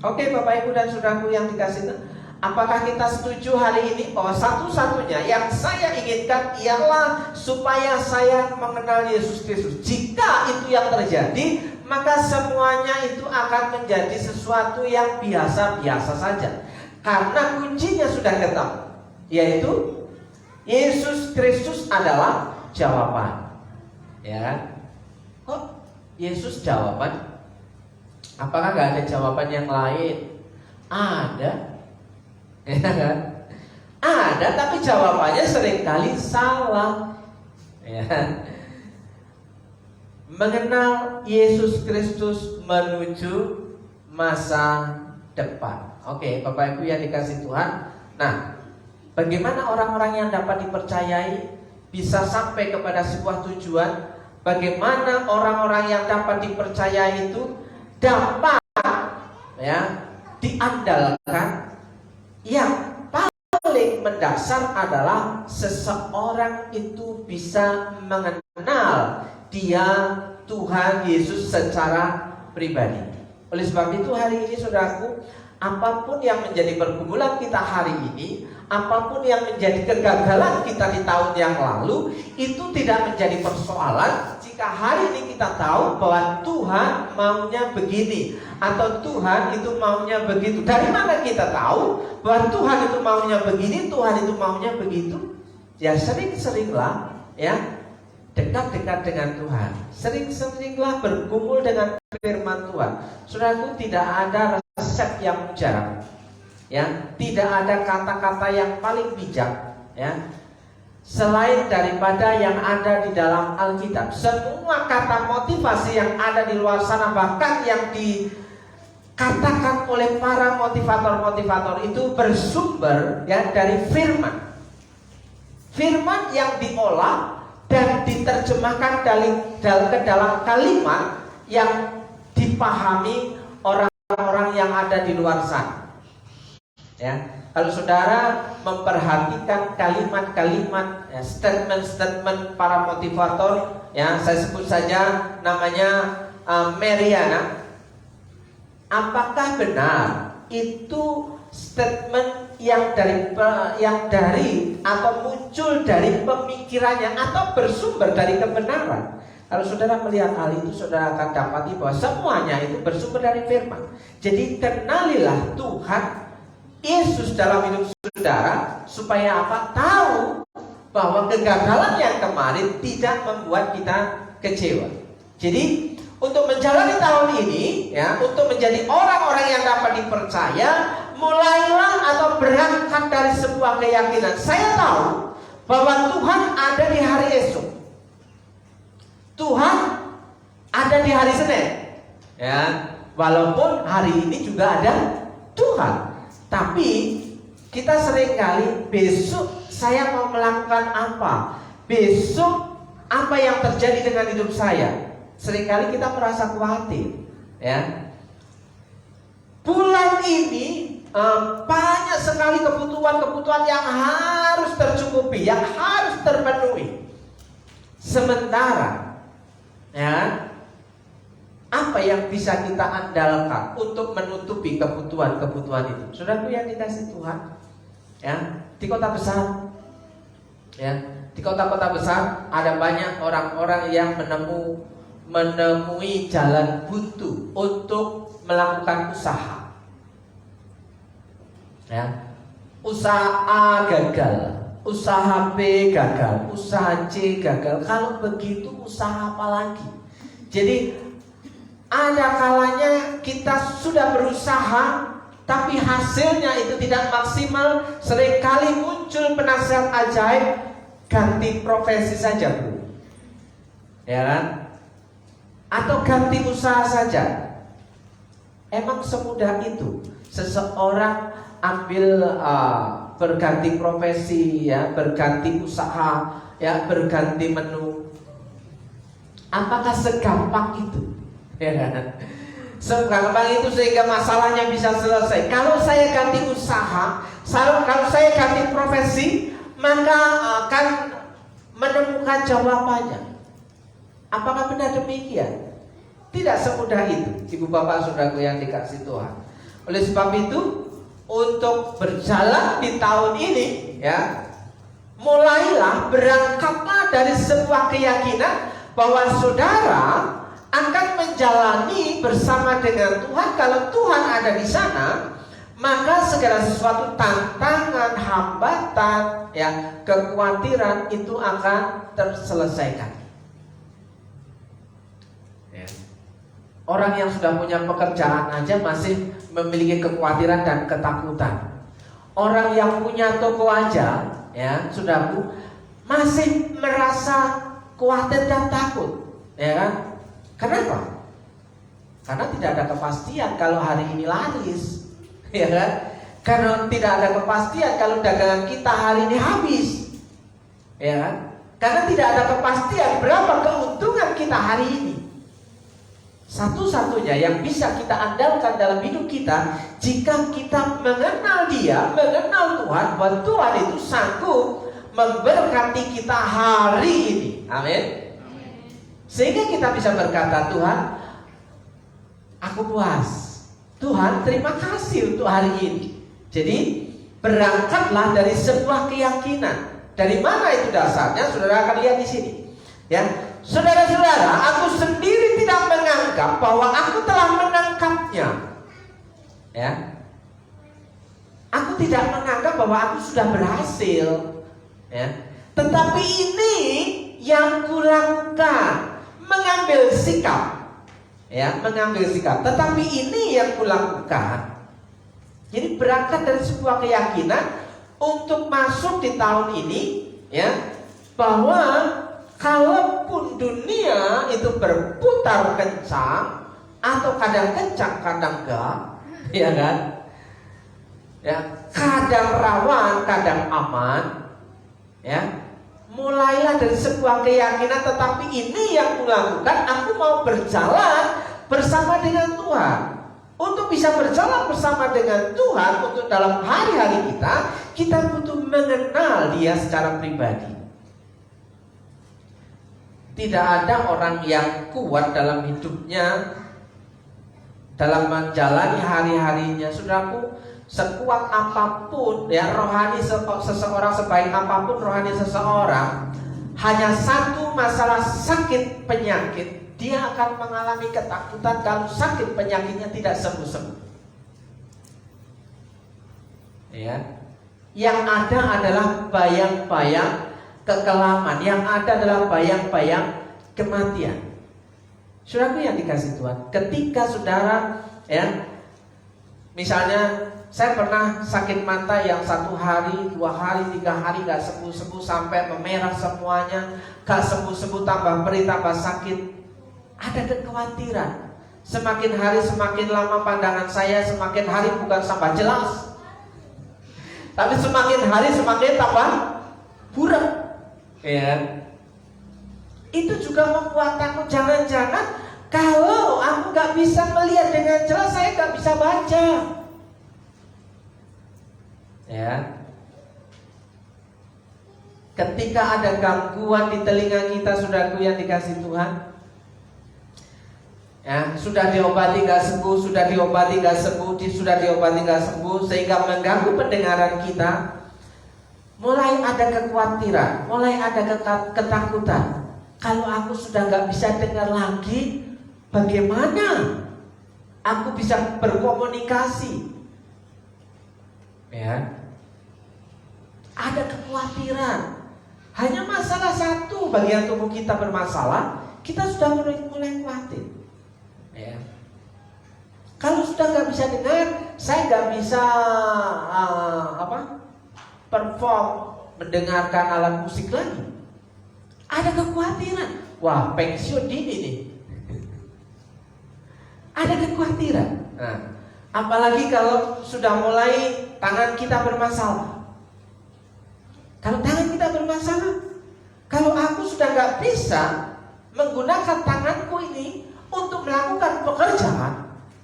Oke, Bapak Ibu dan saudaraku yang dikasihi Tuhan, apakah kita setuju hari ini bahwa satu-satunya yang saya inginkan ialah supaya saya mengenal Yesus Kristus? Jika itu yang terjadi, maka semuanya itu akan menjadi sesuatu yang biasa-biasa saja. Karena kuncinya sudah ketemu, yaitu Yesus Kristus adalah jawaban. Ya, kok Yesus jawaban? Apakah nggak ada jawaban yang lain? Ada, ya kan? Ada, tapi jawabannya seringkali salah. Ya. Mengenal Yesus Kristus menuju masa depan. Oke, Bapak Ibu yang dikasih Tuhan. Nah, bagaimana orang-orang yang dapat dipercayai bisa sampai kepada sebuah tujuan? Bagaimana orang-orang yang dapat dipercayai itu dapat diandalkan? Yang paling mendasar adalah seseorang itu bisa mengenal Dia Tuhan Yesus secara pribadi. Oleh sebab itu hari ini saudaraku, apapun yang menjadi pergumulan kita hari ini, apapun yang menjadi kegagalan kita di tahun yang lalu, itu tidak menjadi persoalan jika hari ini kita tahu bahwa Tuhan maunya begini, atau Tuhan itu maunya begitu. Dari mana kita tahu bahwa Tuhan itu maunya begini, Tuhan itu maunya begitu? Ya sering-seringlah dekat-dekat dengan Tuhan. Sering-seringlah bergumul dengan firman Tuhan. Saudaraku, tidak ada resep yang mujarab. Tidak ada kata-kata yang paling bijak, selain daripada yang ada di dalam Alkitab. Semua kata motivasi yang ada di luar sana, bahkan yang dikatakan oleh para motivator-motivator itu bersumber dari firman. Firman yang diolah dan diterjemahkan ke dalam kalimat yang dipahami orang-orang yang ada di luar sana. Kalau saudara memperhatikan kalimat-kalimat, statement-statement para motivator, saya sebut saja namanya Mariana. Apakah benar itu statement yang dari atau muncul dari pemikirannya atau bersumber dari kebenaran? Kalau saudara melihat hal itu, saudara akan dapati bahwa semuanya itu bersumber dari firman. Jadi kenalilah Tuhan Yesus dalam hidup saudara, supaya apa? Tahu bahwa kegagalan yang kemarin tidak membuat kita kecewa. Jadi untuk menjalani tahun ini, untuk menjadi orang-orang yang dapat dipercaya, mulailah atau berangkat dari sebuah keyakinan. Saya tahu bahwa Tuhan ada di hari esok. Tuhan ada di hari Senin. Walaupun hari ini juga ada Tuhan. Tapi kita seringkali besok saya mau melakukan apa? Besok apa yang terjadi dengan hidup saya? Seringkali kita merasa khawatir. Bulan ini banyak sekali kebutuhan-kebutuhan yang harus tercukupi, yang harus terpenuhi. Sementara apa yang bisa kita andalkan untuk menutupi kebutuhan-kebutuhan itu? Saudaraku yang dikasih Tuhan, di kota besar, di kota-kota besar ada banyak orang-orang yang menemui jalan buntu untuk melakukan usaha. Usaha A gagal, usaha B gagal, usaha C gagal. Kalau begitu usaha apa lagi? Jadi ada kalanya kita sudah berusaha, tapi hasilnya itu tidak maksimal. Seringkali muncul penasihat ajaib, ganti profesi saja, bro. Atau ganti usaha saja. Emang semudah itu seseorang ambil berganti profesi, berganti usaha, berganti menu? Apakah segampang itu? Segampang itu sehingga masalahnya bisa selesai? Kalau saya ganti usaha, kalau saya ganti profesi, maka akan menemukan jawabannya. Apakah benar demikian? Tidak semudah itu, ibu bapak saudaraku yang dikasih Tuhan. Oleh sebab itu, untuk berjalan di tahun ini, mulailah, berangkatlah dari sebuah keyakinan bahwa saudara akan menjalani bersama dengan Tuhan. Kalau Tuhan ada di sana, maka segala sesuatu tantangan, hambatan, kekhawatiran itu akan terselesaikan. Orang yang sudah punya pekerjaan aja masih memiliki kekhawatiran dan ketakutan. Orang yang punya toko aja, ya, saudaraku, masih merasa khawatir dan takut, ya kan? Kenapa? Karena tidak ada kepastian kalau hari ini laris, ya kan? Karena tidak ada kepastian kalau dagangan kita hari ini habis, ya kan? Karena tidak ada kepastian berapa keuntungan kita hari ini. Satu-satunya yang bisa kita andalkan dalam hidup kita, jika kita mengenal Dia, mengenal Tuhan, bahwa Tuhan itu sanggup memberkati kita hari ini. Amin. Sehingga kita bisa berkata, Tuhan, aku puas. Tuhan, terima kasih untuk hari ini. Jadi berangkatlah dari sebuah keyakinan. Dari mana itu dasarnya? Saudara akan lihat di sini. Ya, saudara-saudara, aku sendiri tidak menganggap bahwa aku telah menangkapnya. Ya, aku tidak menganggap bahwa aku sudah berhasil. Ya, tetapi ini yang kulakukan, mengambil sikap. Ya, mengambil sikap. Tetapi ini yang kulakukan. Jadi berangkat dari sebuah keyakinan untuk masuk di tahun ini, ya, bahwa kalaupun dunia itu berputar kencang atau kadang kencang kadang enggak, ya kan? Ya, kadang rawan, kadang aman, ya. Mulailah dari sebuah keyakinan, tetapi ini yang kulakukan, aku mau berjalan bersama dengan Tuhan. Untuk bisa berjalan bersama dengan Tuhan, untuk dalam hari-hari kita butuh mengenal Dia secara pribadi. Tidak ada orang yang kuat dalam hidupnya, dalam menjalani hari-harinya. Saudaraku, sekuat apapun, ya, rohani seseorang, sebaik apapun rohani seseorang, hanya satu masalah sakit penyakit, dia akan mengalami ketakutan kalau sakit penyakitnya tidak sembuh-sembuh. Ya. Yang ada adalah bayang-bayang kekelaman, yang ada adalah bayang-bayang kematian. Saudaraku yang dikasih Tuhan, ketika saudara, ya, misalnya saya pernah sakit mata yang 1 hari, 2 hari, 3 hari gak sembuh-sembuh sampai memerah semuanya, gak sembuh-sembuh, tambah perih, tambah sakit. Ada kekhawatiran. Semakin hari semakin lama pandangan saya, semakin hari bukan tambah jelas, tapi semakin hari semakin tambah buram. Ya. Itu juga membuat aku, jangan-jangan kalau aku gak bisa melihat dengan jelas, saya gak bisa baca. Ya. Ketika ada gangguan di telinga kita, saudaraku yang dikasih Tuhan, ya, sudah diobati gak sembuh, sudah diobati gak sembuh, sudah diobati gak sembuh, sehingga mengganggu pendengaran kita. Mulai ada kekhawatiran, mulai ada ketakutan. Kalau aku sudah gak bisa dengar lagi, bagaimana aku bisa berkomunikasi? Ya, ada kekhawatiran. Hanya masalah satu, bagian tubuh kita bermasalah, kita sudah mulai khawatir. Ya. Kalau sudah nggak bisa dengar, saya nggak bisa perform, mendengarkan alat musik lagi. Ada kekhawatiran. Wah, pensiun dini nih. Ada kekhawatiran. Nah, apalagi kalau sudah mulai tangan kita bermasalah. Kalau tangan kita bermasalah, kalau aku sudah nggak bisa menggunakan tanganku ini untuk melakukan pekerjaan,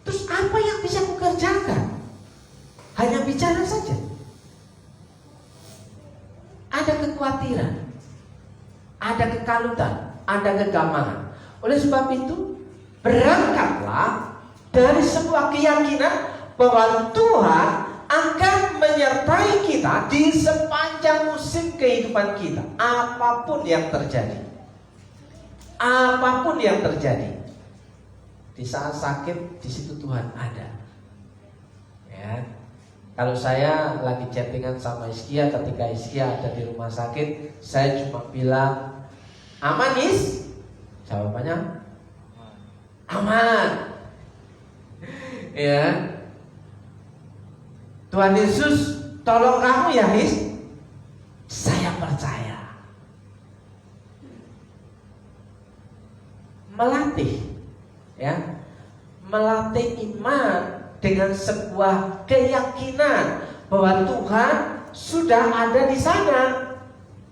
terus apa yang bisa kukerjakan? Hanya bicara saja. Ada kekhawatiran, ada kekalutan, ada kegamangan. Oleh sebab itu, berangkatlah dari sebuah keyakinan bahwa Tuhan akan menyertai kita di sepanjang musim kehidupan kita, apapun yang terjadi. Apapun yang terjadi. Di saat sakit, di situ Tuhan ada. Ya. Kalau saya lagi chattingan sama Iskia, ketika Iskia ada di rumah sakit, saya cuma bilang, aman Is? Jawabannya, aman. Ya. Tuhan Yesus tolong kamu ya, His. Saya percaya. Melatih, ya, melatih iman dengan sebuah keyakinan bahwa Tuhan sudah ada di sana.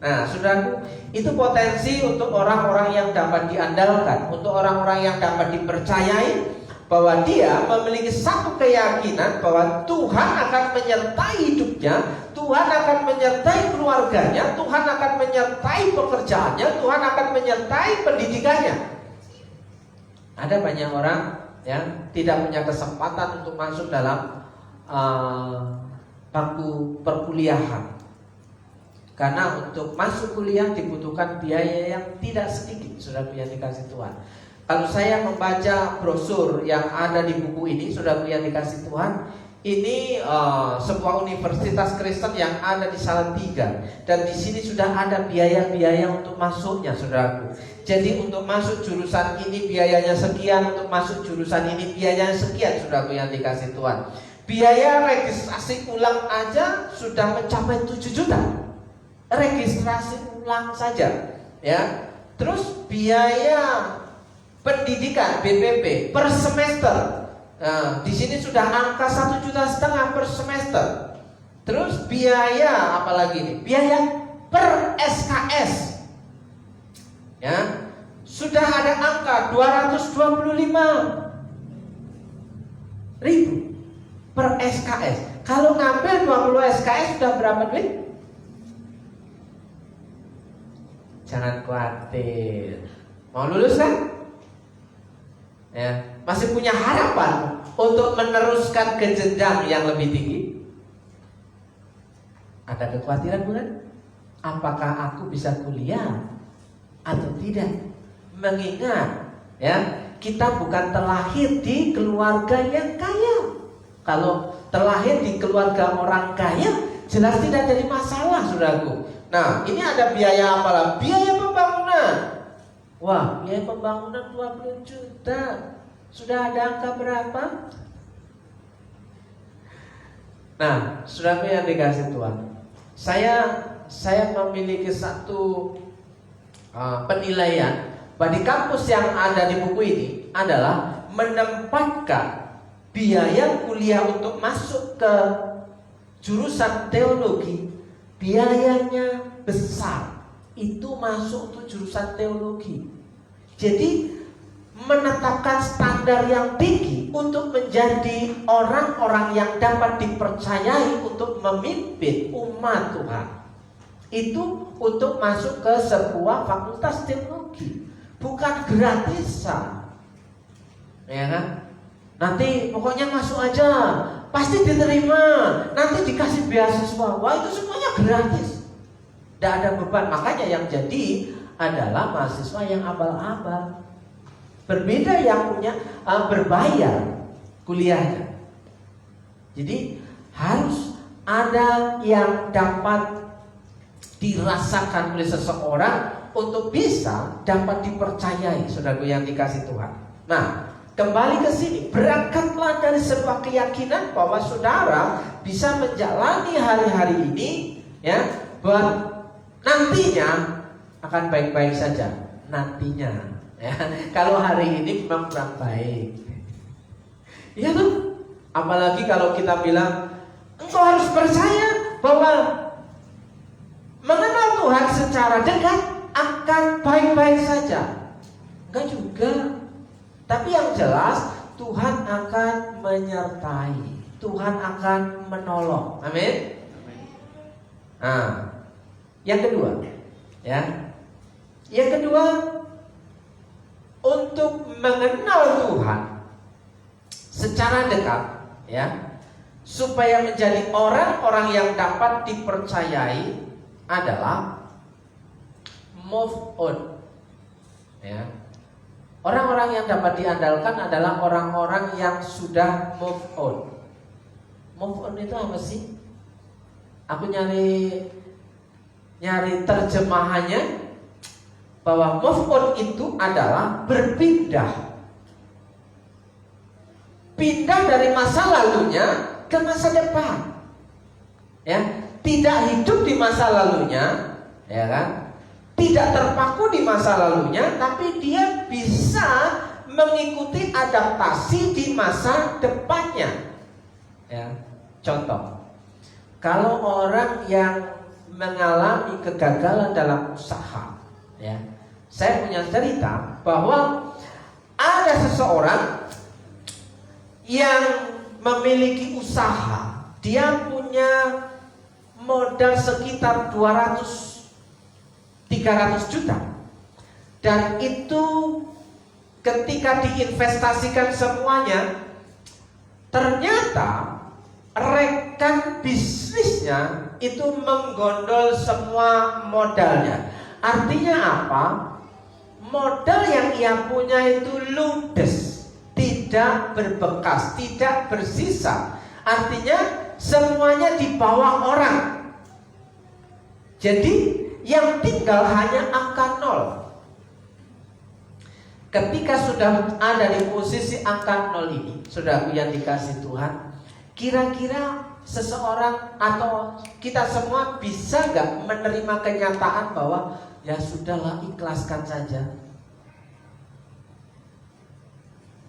Nah, saudaraku, itu potensi untuk orang-orang yang dapat diandalkan, untuk orang-orang yang dapat dipercayai, bahwa dia memiliki satu keyakinan bahwa Tuhan akan menyertai hidupnya, Tuhan akan menyertai keluarganya, Tuhan akan menyertai pekerjaannya, Tuhan akan menyertai pendidikannya. Ada banyak orang yang tidak punya kesempatan untuk masuk dalam bangku perkuliahan, karena untuk masuk kuliah dibutuhkan biaya yang tidak sedikit, saudara yang dikasih Tuhan. Kalau saya membaca brosur yang ada di buku ini, saudara yang dikasih Tuhan, ini sebuah universitas Kristen yang ada di Salatiga, dan di sini sudah ada biaya-biaya untuk masuknya, saudaraku. Jadi untuk masuk jurusan ini biayanya sekian, untuk masuk jurusan ini biayanya sekian, saudaraku yang dikasih Tuhan. Biaya registrasi ulang aja sudah mencapai 7 juta. Registrasi ulang saja, ya. Terus biaya pendidikan BPP per semester. Nah, di sini sudah angka 1,5 juta per semester. Terus biaya apalagi nih? Biaya per SKS. Ya. Sudah ada angka 225.000 per SKS. Kalau ngambil 20 SKS sudah berapa duit? Jangan khawatir. Mau lulus kan? Ya, masih punya harapan untuk meneruskan ke jenjang yang lebih tinggi? Ada kekhawatiran bukan? Apakah aku bisa kuliah atau tidak? Mengingat, ya, kita bukan terlahir di keluarga yang kaya. Kalau terlahir di keluarga orang kaya, jelas tidak jadi masalah, saudaraku. Nah, ini ada biaya apalah? Biaya pembangunan. Wah, biaya pembangunan 20 juta. Sudah ada angka berapa? Nah, saudaraku yang dikasih Tuhan, saya memiliki satu penilaian bahwa di kampus yang ada di buku ini adalah menempatkan biaya kuliah untuk masuk ke jurusan teologi, biayanya besar. Itu masuk untuk jurusan teologi. Jadi menetapkan standar yang tinggi untuk menjadi orang-orang yang dapat dipercayai untuk memimpin umat Tuhan. Itu untuk masuk ke sebuah fakultas teologi, bukan gratisan. Ya kan? Nanti pokoknya masuk aja, pasti diterima, nanti dikasih beasiswa. Wah, itu semuanya gratis. Tidak ada beban. Makanya yang jadi adalah mahasiswa yang abal-abal. Berbeda yang punya berbayar kuliahnya. Jadi harus ada yang dapat dirasakan oleh seseorang untuk bisa dapat dipercayai, saudaraku yang dikasih Tuhan. Nah, kembali ke sini, berangkatlah dari sebuah keyakinan bahwa saudara bisa menjalani hari-hari ini, ya, bahwa nantinya akan baik-baik saja. Nantinya, ya. Kalau hari ini memang kurang baik, iya tuh. Apalagi kalau kita bilang engkau harus percaya bahwa mengenal Tuhan secara dekat akan baik-baik saja. Enggak juga. Tapi yang jelas Tuhan akan menyertai, Tuhan akan menolong. Amin. Nah, yang kedua, ya. Yang kedua, untuk mengenal Tuhan secara dekat, ya, supaya menjadi orang-orang yang dapat dipercayai adalah move on, ya. Orang-orang yang dapat diandalkan adalah orang-orang yang sudah move on. Move on itu apa sih? Aku nyari terjemahannya, bahwa move on itu adalah berpindah pindah dari masa lalunya ke masa depan. Ya, tidak hidup di masa lalunya, ya kan? Tidak terpaku di masa lalunya, tapi dia bisa mengikuti adaptasi di masa depannya. Ya, contoh, kalau orang yang mengalami kegagalan dalam usaha, ya, saya punya cerita bahwa ada seseorang yang memiliki usaha, dia punya modal sekitar 200-300 juta, dan itu ketika diinvestasikan semuanya, ternyata rekan bisnisnya itu menggondol semua modalnya. Artinya apa? Modal yang ia punya itu ludes, tidak berbekas, tidak bersisa. Artinya semuanya dibawa orang. Jadi yang tinggal hanya angka 0. Ketika sudah ada di posisi angka 0 ini, saudaraku yang dikasih Tuhan, kira-kira seseorang atau kita semua bisa gak menerima kenyataan bahwa ya sudahlah, ikhlaskan saja?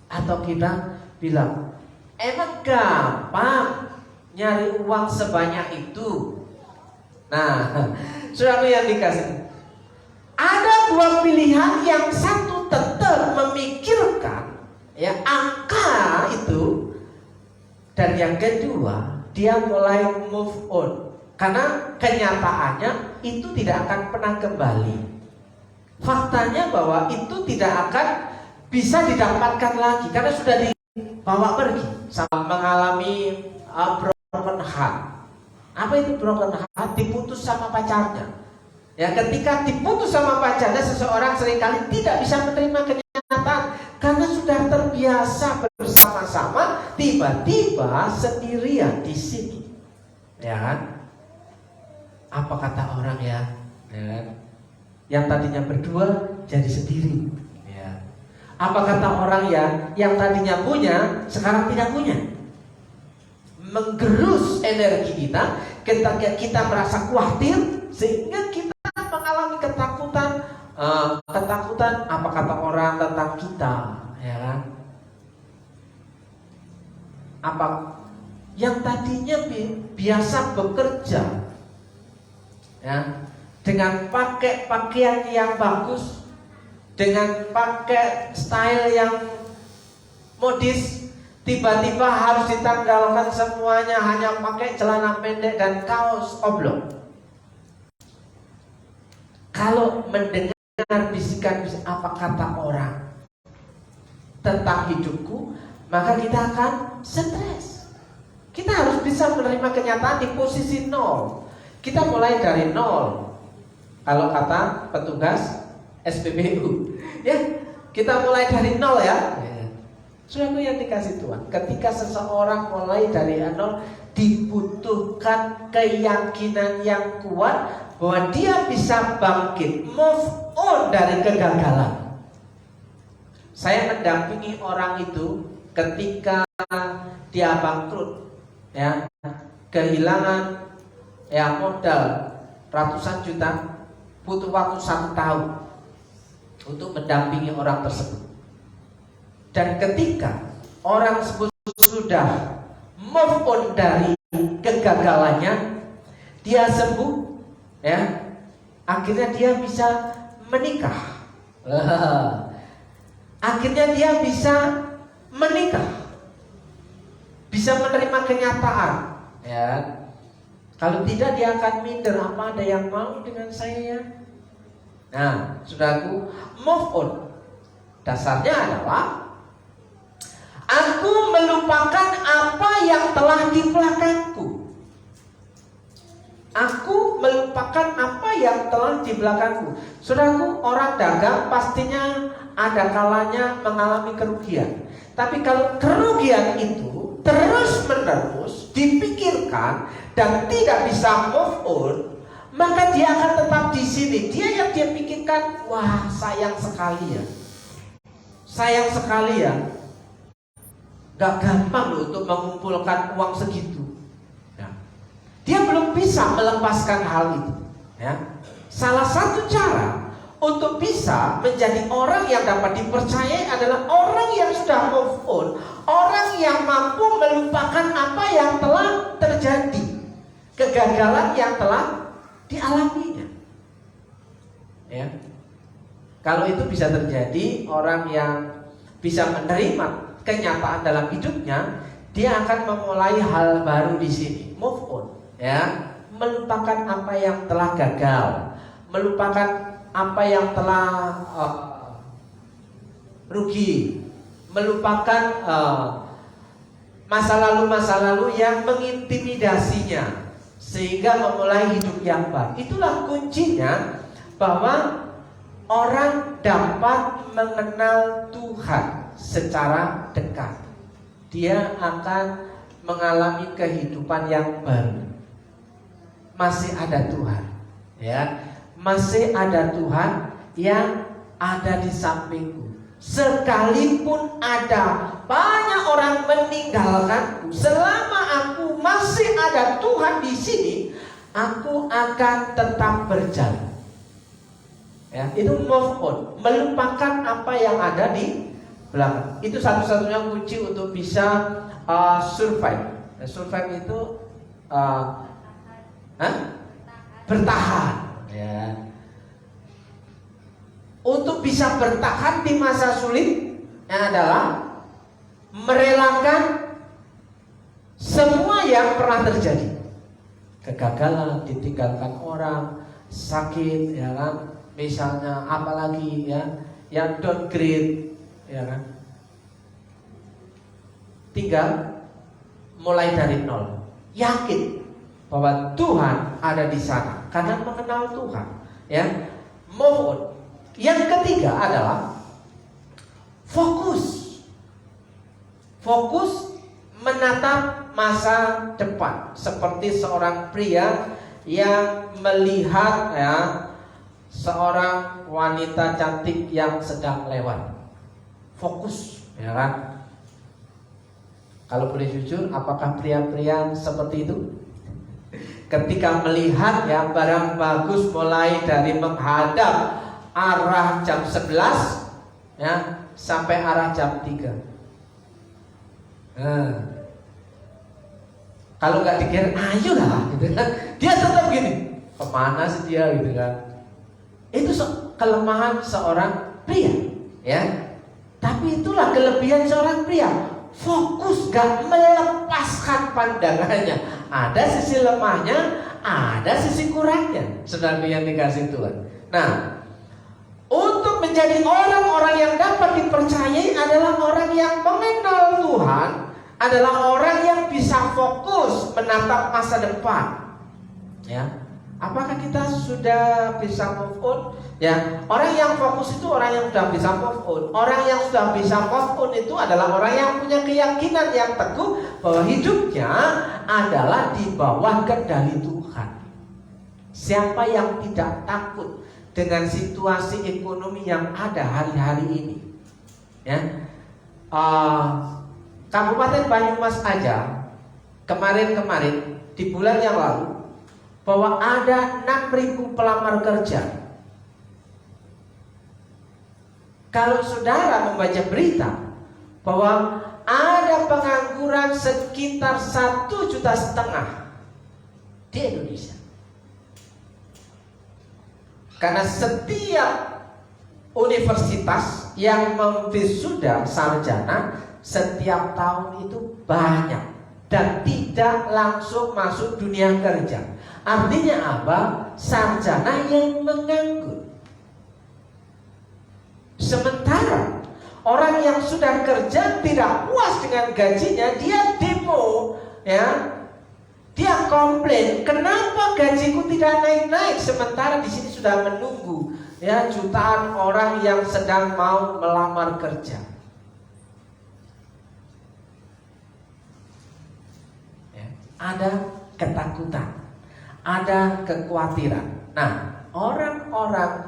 Atau kita bilang, emang gampang nyari uang sebanyak itu? Nah, saudara yang dikasih, ada dua pilihan. Yang satu tetap memikirkan ya angka itu, dan yang kedua dia mulai move on, karena kenyataannya itu tidak akan pernah kembali. Faktanya bahwa itu tidak akan bisa didapatkan lagi karena sudah dibawa pergi. Sama mengalami broken heart. Apa itu broken heart? Diputus sama pacarnya. Ya, ketika diputus sama pacarnya, seseorang seringkali tidak bisa menerima kenyataan karena sudah terbiasa bersama-sama, tiba-tiba sendirian di sini. Ya kan? Apa kata orang ya? Ya kan? Yang tadinya berdua jadi sendiri. Ya. Apa kata orang ya? Yang tadinya punya sekarang tidak punya. Menggerus energi kita, kita merasa khawatir sehingga kita mengalami ketakutan, apa kata orang tentang kita, ya kan? Apa yang tadinya biasa bekerja, ya, dengan pakai pakaian yang bagus, dengan pakai style yang modis, tiba-tiba harus ditanggalkan semuanya, hanya pakai celana pendek dan kaos oblong. Kalau mendengar bisikan-bisikan apa kata orang tentang hidupku, maka kita akan stres. Kita harus bisa menerima kenyataan di posisi 0. Kita mulai dari 0. Kalau kata petugas SPBU, ya, kita mulai dari 0 ya. Saudaraku yang dikasih Tuhan, ketika seseorang mulai dari 0, dibutuhkan keyakinan yang kuat bahwa dia bisa bangkit, move on dari kegagalan. Saya mendampingi orang itu ketika dia bangkrut, ya, kehilangan ya modal ratusan juta, butuh waktu 1 tahun untuk mendampingi orang tersebut. Dan ketika orang tersebut sudah move on dari kegagalannya, dia sembuh, ya, akhirnya dia bisa menikah. Akhirnya dia bisa menikah, bisa menerima kenyataan, ya. Kalau tidak dia akan minder, apa ada yang mau dengan saya? Nah, saudaraku, move on dasarnya adalah aku melupakan apa yang telah di belakangku. Aku melupakan apa yang telah di belakangku. Saudaraku, orang dagang pastinya ada kalanya mengalami kerugian. Tapi kalau kerugian itu terus-menerus dipikirkan dan tidak bisa move on, maka dia akan tetap di sini. Dia pikirkan, wah sayang sekali ya. Sayang sekali ya. Gak gampang loh untuk mengumpulkan uang segitu. Ya. Dia belum bisa melepaskan hal itu. Ya. Salah satu cara untuk bisa menjadi orang yang dapat dipercayai adalah orang yang sudah move on, orang yang mampu melupakan apa yang telah terjadi, kegagalan yang telah dialaminya. Ya. Kalau itu bisa terjadi, orang yang bisa menerima kenyataan dalam hidupnya, dia akan memulai hal baru di sini, move on, ya, melupakan apa yang telah gagal, melupakan apa yang telah rugi, melupakan masa lalu yang mengintimidasinya, sehingga memulai hidup yang baru. Itulah kuncinya bahwa orang dapat mengenal Tuhan secara dekat. Dia akan mengalami kehidupan yang baru. Masih ada Tuhan, ya. Masih ada Tuhan yang ada di sampingku. Sekalipun ada banyak orang meninggalkanku, selama aku masih ada Tuhan di sini, aku akan tetap berjalan. Ya, itu move on, melupakan apa yang ada di belakang. Itu satu-satunya kunci untuk bisa survive. Survive itu bertahan. Ya. Untuk bisa bertahan di masa sulit adalah merelakan semua yang pernah terjadi. Kegagalan, ditinggalkan orang, sakit, ya kan? Misalnya apalagi ya, yang downgrade, ya kan? Tinggal mulai dari nol. Yakin bahwa Tuhan ada di sana karena mengenal Tuhan, ya. Move on. Yang ketiga adalah fokus. Fokus menatap masa depan, seperti seorang pria yang melihat, ya, seorang wanita cantik yang sedang lewat. Fokus, ya kan? Kalau boleh jujur, apakah pria-pria seperti itu? Ketika melihat, ya, barang bagus mulai dari menghadap arah jam 11, ya, sampai arah jam 3. Kalau nggak dikira, ayolah, gitu kan? Dia tetap gini, kemana sih dia, gitu kan? Itu kelemahan seorang pria, ya. Tapi itulah kelebihan seorang pria. Fokus, gak melepaskan pandangannya. Ada sisi lemahnya, ada sisi kurangnya, saudara yang dikasih Tuhan. Nah, untuk menjadi orang-orang yang dapat dipercayai adalah orang yang mengenal Tuhan, adalah orang yang bisa fokus menatap masa depan. Ya, apakah kita sudah bisa move on? Ya, orang yang fokus itu orang yang sudah bisa move on. Orang yang sudah bisa move on itu adalah orang yang punya keyakinan yang teguh bahwa hidupnya adalah di bawah kendali Tuhan. Siapa yang tidak takut dengan situasi ekonomi yang ada hari-hari ini? Ya, Kabupaten Banyumas aja kemarin di bulan yang lalu bahwa ada 6.000 pelamar kerja. Kalau saudara membaca berita bahwa ada pengangguran sekitar 1,5 juta di Indonesia, karena setiap universitas yang memwisuda sarjana setiap tahun itu banyak dan tidak langsung masuk dunia kerja. Artinya apa? Sarjana yang menganggur. Sementara orang yang sudah kerja tidak puas dengan gajinya, dia demo, ya, dia komplain, kenapa gajiku tidak naik-naik? Sementara di sini sudah menunggu, ya, jutaan orang yang sedang mau melamar kerja. Ya, ada ketakutan, ada kekhawatiran. Nah, orang-orang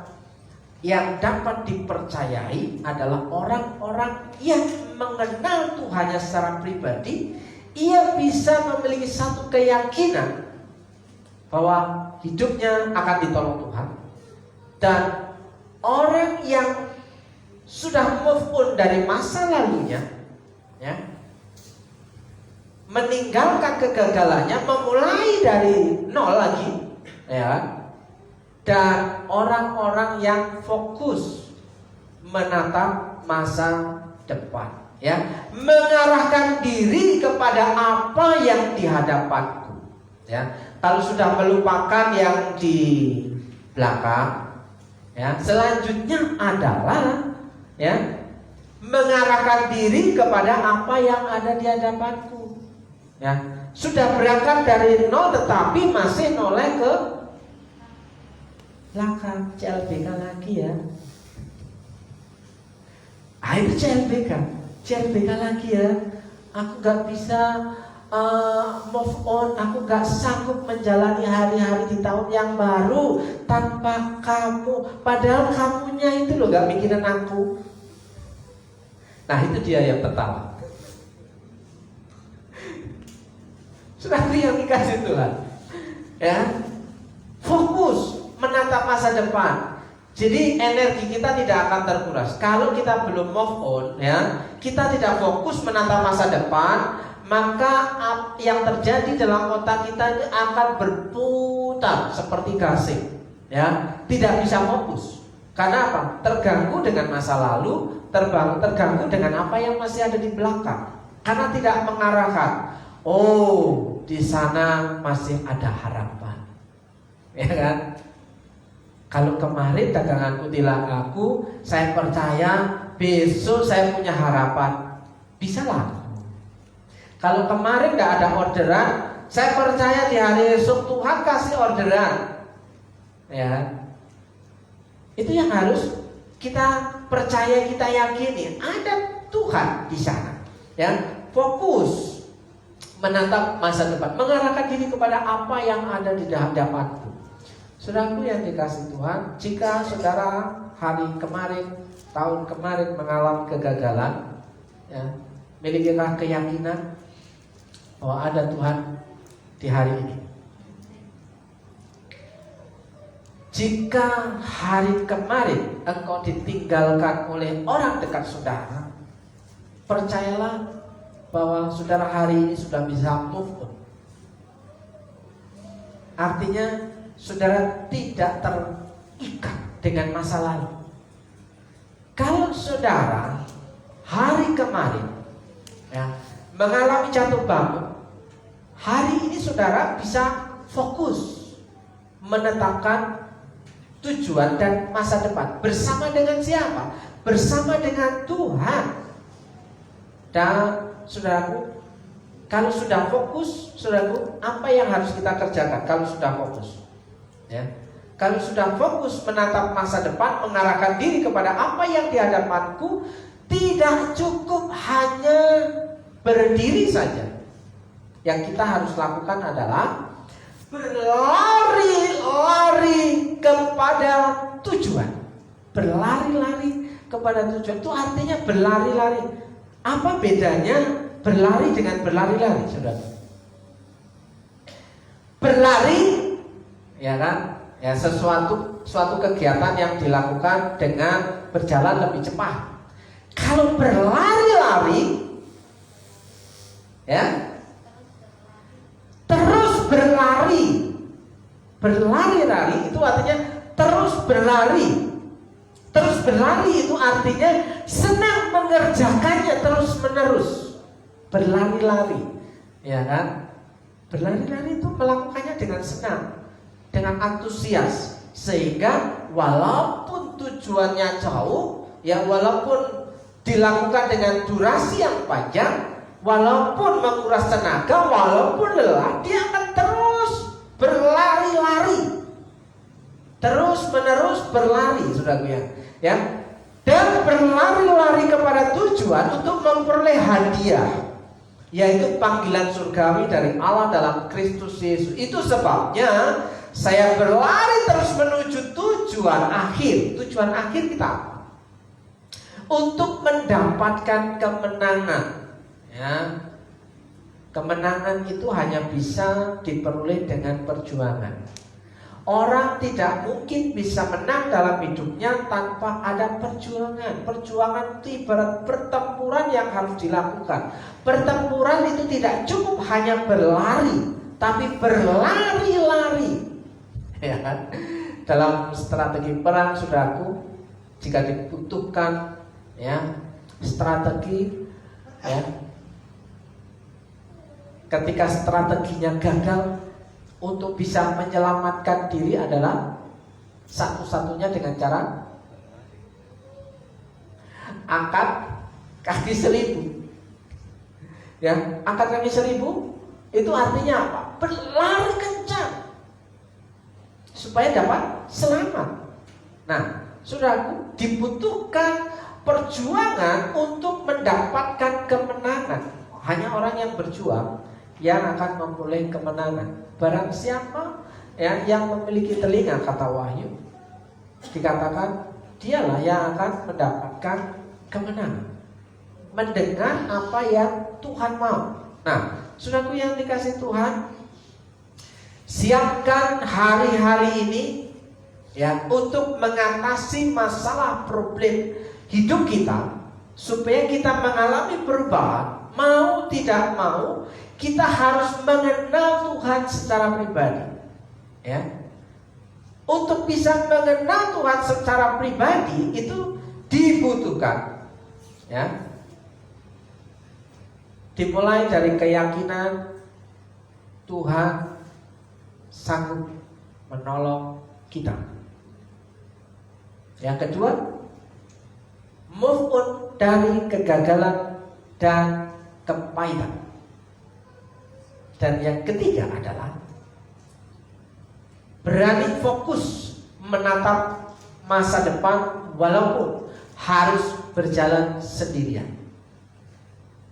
yang dapat dipercayai adalah orang-orang yang mengenal Tuhannya secara pribadi, ia bisa memiliki satu keyakinan bahwa hidupnya akan ditolong Tuhan. Dan orang yang sudah move on dari masa lalunya, ya, meninggalkan kegagalannya, memulai dari nol lagi, ya. Dan orang-orang yang fokus menatap masa depan, ya, mengarahkan diri kepada apa yang di hadapanku, ya. Kalau sudah melupakan yang di belakang, ya, selanjutnya adalah, ya, mengarahkan diri kepada apa yang ada di hadapanku, ya. Sudah berangkat dari nol tetapi masih noleh ke belakang, CLBK lagi, ya. Itu CLBK lagi, ya. Aku gak bisa move on, aku gak sanggup menjalani hari-hari di tahun yang baru tanpa kamu. Padahal kamunya itu loh gak mikirin aku. Nah, itu dia yang pertama. Sudah yang dikasih Tuhan, ya, fokus menatap masa depan. Jadi energi kita tidak akan terkuras. Kalau kita belum move on, ya, kita tidak fokus menatap masa depan, maka yang terjadi dalam otak kita itu akan berputar seperti gasing, ya, tidak bisa fokus. Karena apa? Terganggu dengan masa lalu, terganggu dengan apa yang masih ada di belakang. Karena tidak mengarahkan. Oh, di sana masih ada harapan, ya kan? Kalau kemarin daganganku tidak laku, saya percaya besok saya punya harapan bisa laku. Kalau kemarin nggak ada orderan, saya percaya di hari esok Tuhan kasih orderan, ya. Itu yang harus kita percaya, kita yakini ada Tuhan di sana, ya. Fokus menatap masa depan, mengarahkan diri kepada apa yang ada di hadapanku. Saudaraku yang dikasih Tuhan, jika saudara hari kemarin, tahun kemarin mengalami kegagalan, ya, milikilah keyakinan bahwa ada Tuhan di hari ini. Jika hari kemarin engkau ditinggalkan oleh orang dekat saudara, percayalah bahwa saudara hari ini sudah bisa move on. Artinya saudara tidak terikat dengan masa lalu. Kalau saudara hari kemarin, ya, mengalami jatuh bangun, hari ini saudara bisa fokus menetapkan tujuan dan masa depan. Bersama dengan siapa? Bersama dengan Tuhan. Dan saudaraku, kalau sudah fokus, saudaraku, apa yang harus kita kerjakan kalau sudah fokus? Ya. Kalau sudah fokus menatap masa depan, mengarahkan diri kepada apa yang di hadapanku, tidak cukup hanya berdiri saja. Yang kita harus lakukan adalah berlari-lari kepada tujuan. Berlari-lari kepada tujuan. Itu artinya berlari-lari. Apa bedanya berlari dengan berlari-lari, saudara? Berlari, ya kan, ya, suatu kegiatan yang dilakukan dengan berjalan lebih cepat. Kalau berlari-lari, ya, terus berlari, berlari-lari itu artinya terus berlari. Terus berlari itu artinya senang mengerjakannya terus menerus. Berlari-lari, ya kan? Berlari-lari itu melakukannya dengan senang, dengan antusias, sehingga walaupun tujuannya jauh, ya, walaupun dilakukan dengan durasi yang panjang, walaupun menguras tenaga, walaupun lelah, dia akan terus berlari-lari, terus menerus berlari, saudaraku, ya, dan berlari-lari kepada tujuan untuk memperoleh hadiah, yaitu panggilan surgawi dari Allah dalam Kristus Yesus. Itu sebabnya saya berlari terus menuju tujuan akhir. Tujuan akhir kita apa? untuk mendapatkan kemenangan. Ya, kemenangan itu hanya bisa diperoleh dengan perjuangan. Orang tidak mungkin bisa menang dalam hidupnya tanpa ada perjuangan. Perjuangan itu ibarat pertempuran yang harus dilakukan. Pertempuran itu tidak cukup hanya berlari, tapi berlari-lari. Ya kan? Dalam strategi perang, saudaraku, jika dibutuhkan ya strategi, ya, ketika strateginya gagal, untuk bisa menyelamatkan diri adalah satu-satunya dengan cara angkat kaki 1000. Ya, angkat kaki 1000 itu artinya apa? Berlari kencang supaya dapat selamat. Nah, saudaraku, dibutuhkan perjuangan untuk mendapatkan kemenangan. Hanya orang yang berjuang yang akan memperoleh kemenangan. Barang siapa ya, yang memiliki telinga, kata Wahyu, dikatakan dialah yang akan mendapatkan kemenangan, mendengar apa yang Tuhan mau. Nah, saudaraku yang dikasih Tuhan, siapkan hari-hari ini ya untuk mengatasi masalah problem hidup kita, supaya kita mengalami perubahan. Mau tidak mau, kita harus mengenal Tuhan secara pribadi. Ya. Untuk bisa mengenal Tuhan secara pribadi itu dibutuhkan, ya, dimulai dari keyakinan Tuhan sanggup menolong kita. Yang kedua, move on dari kegagalan dan kepahitan. Dan yang ketiga adalah berani fokus menatap masa depan walaupun harus berjalan sendirian.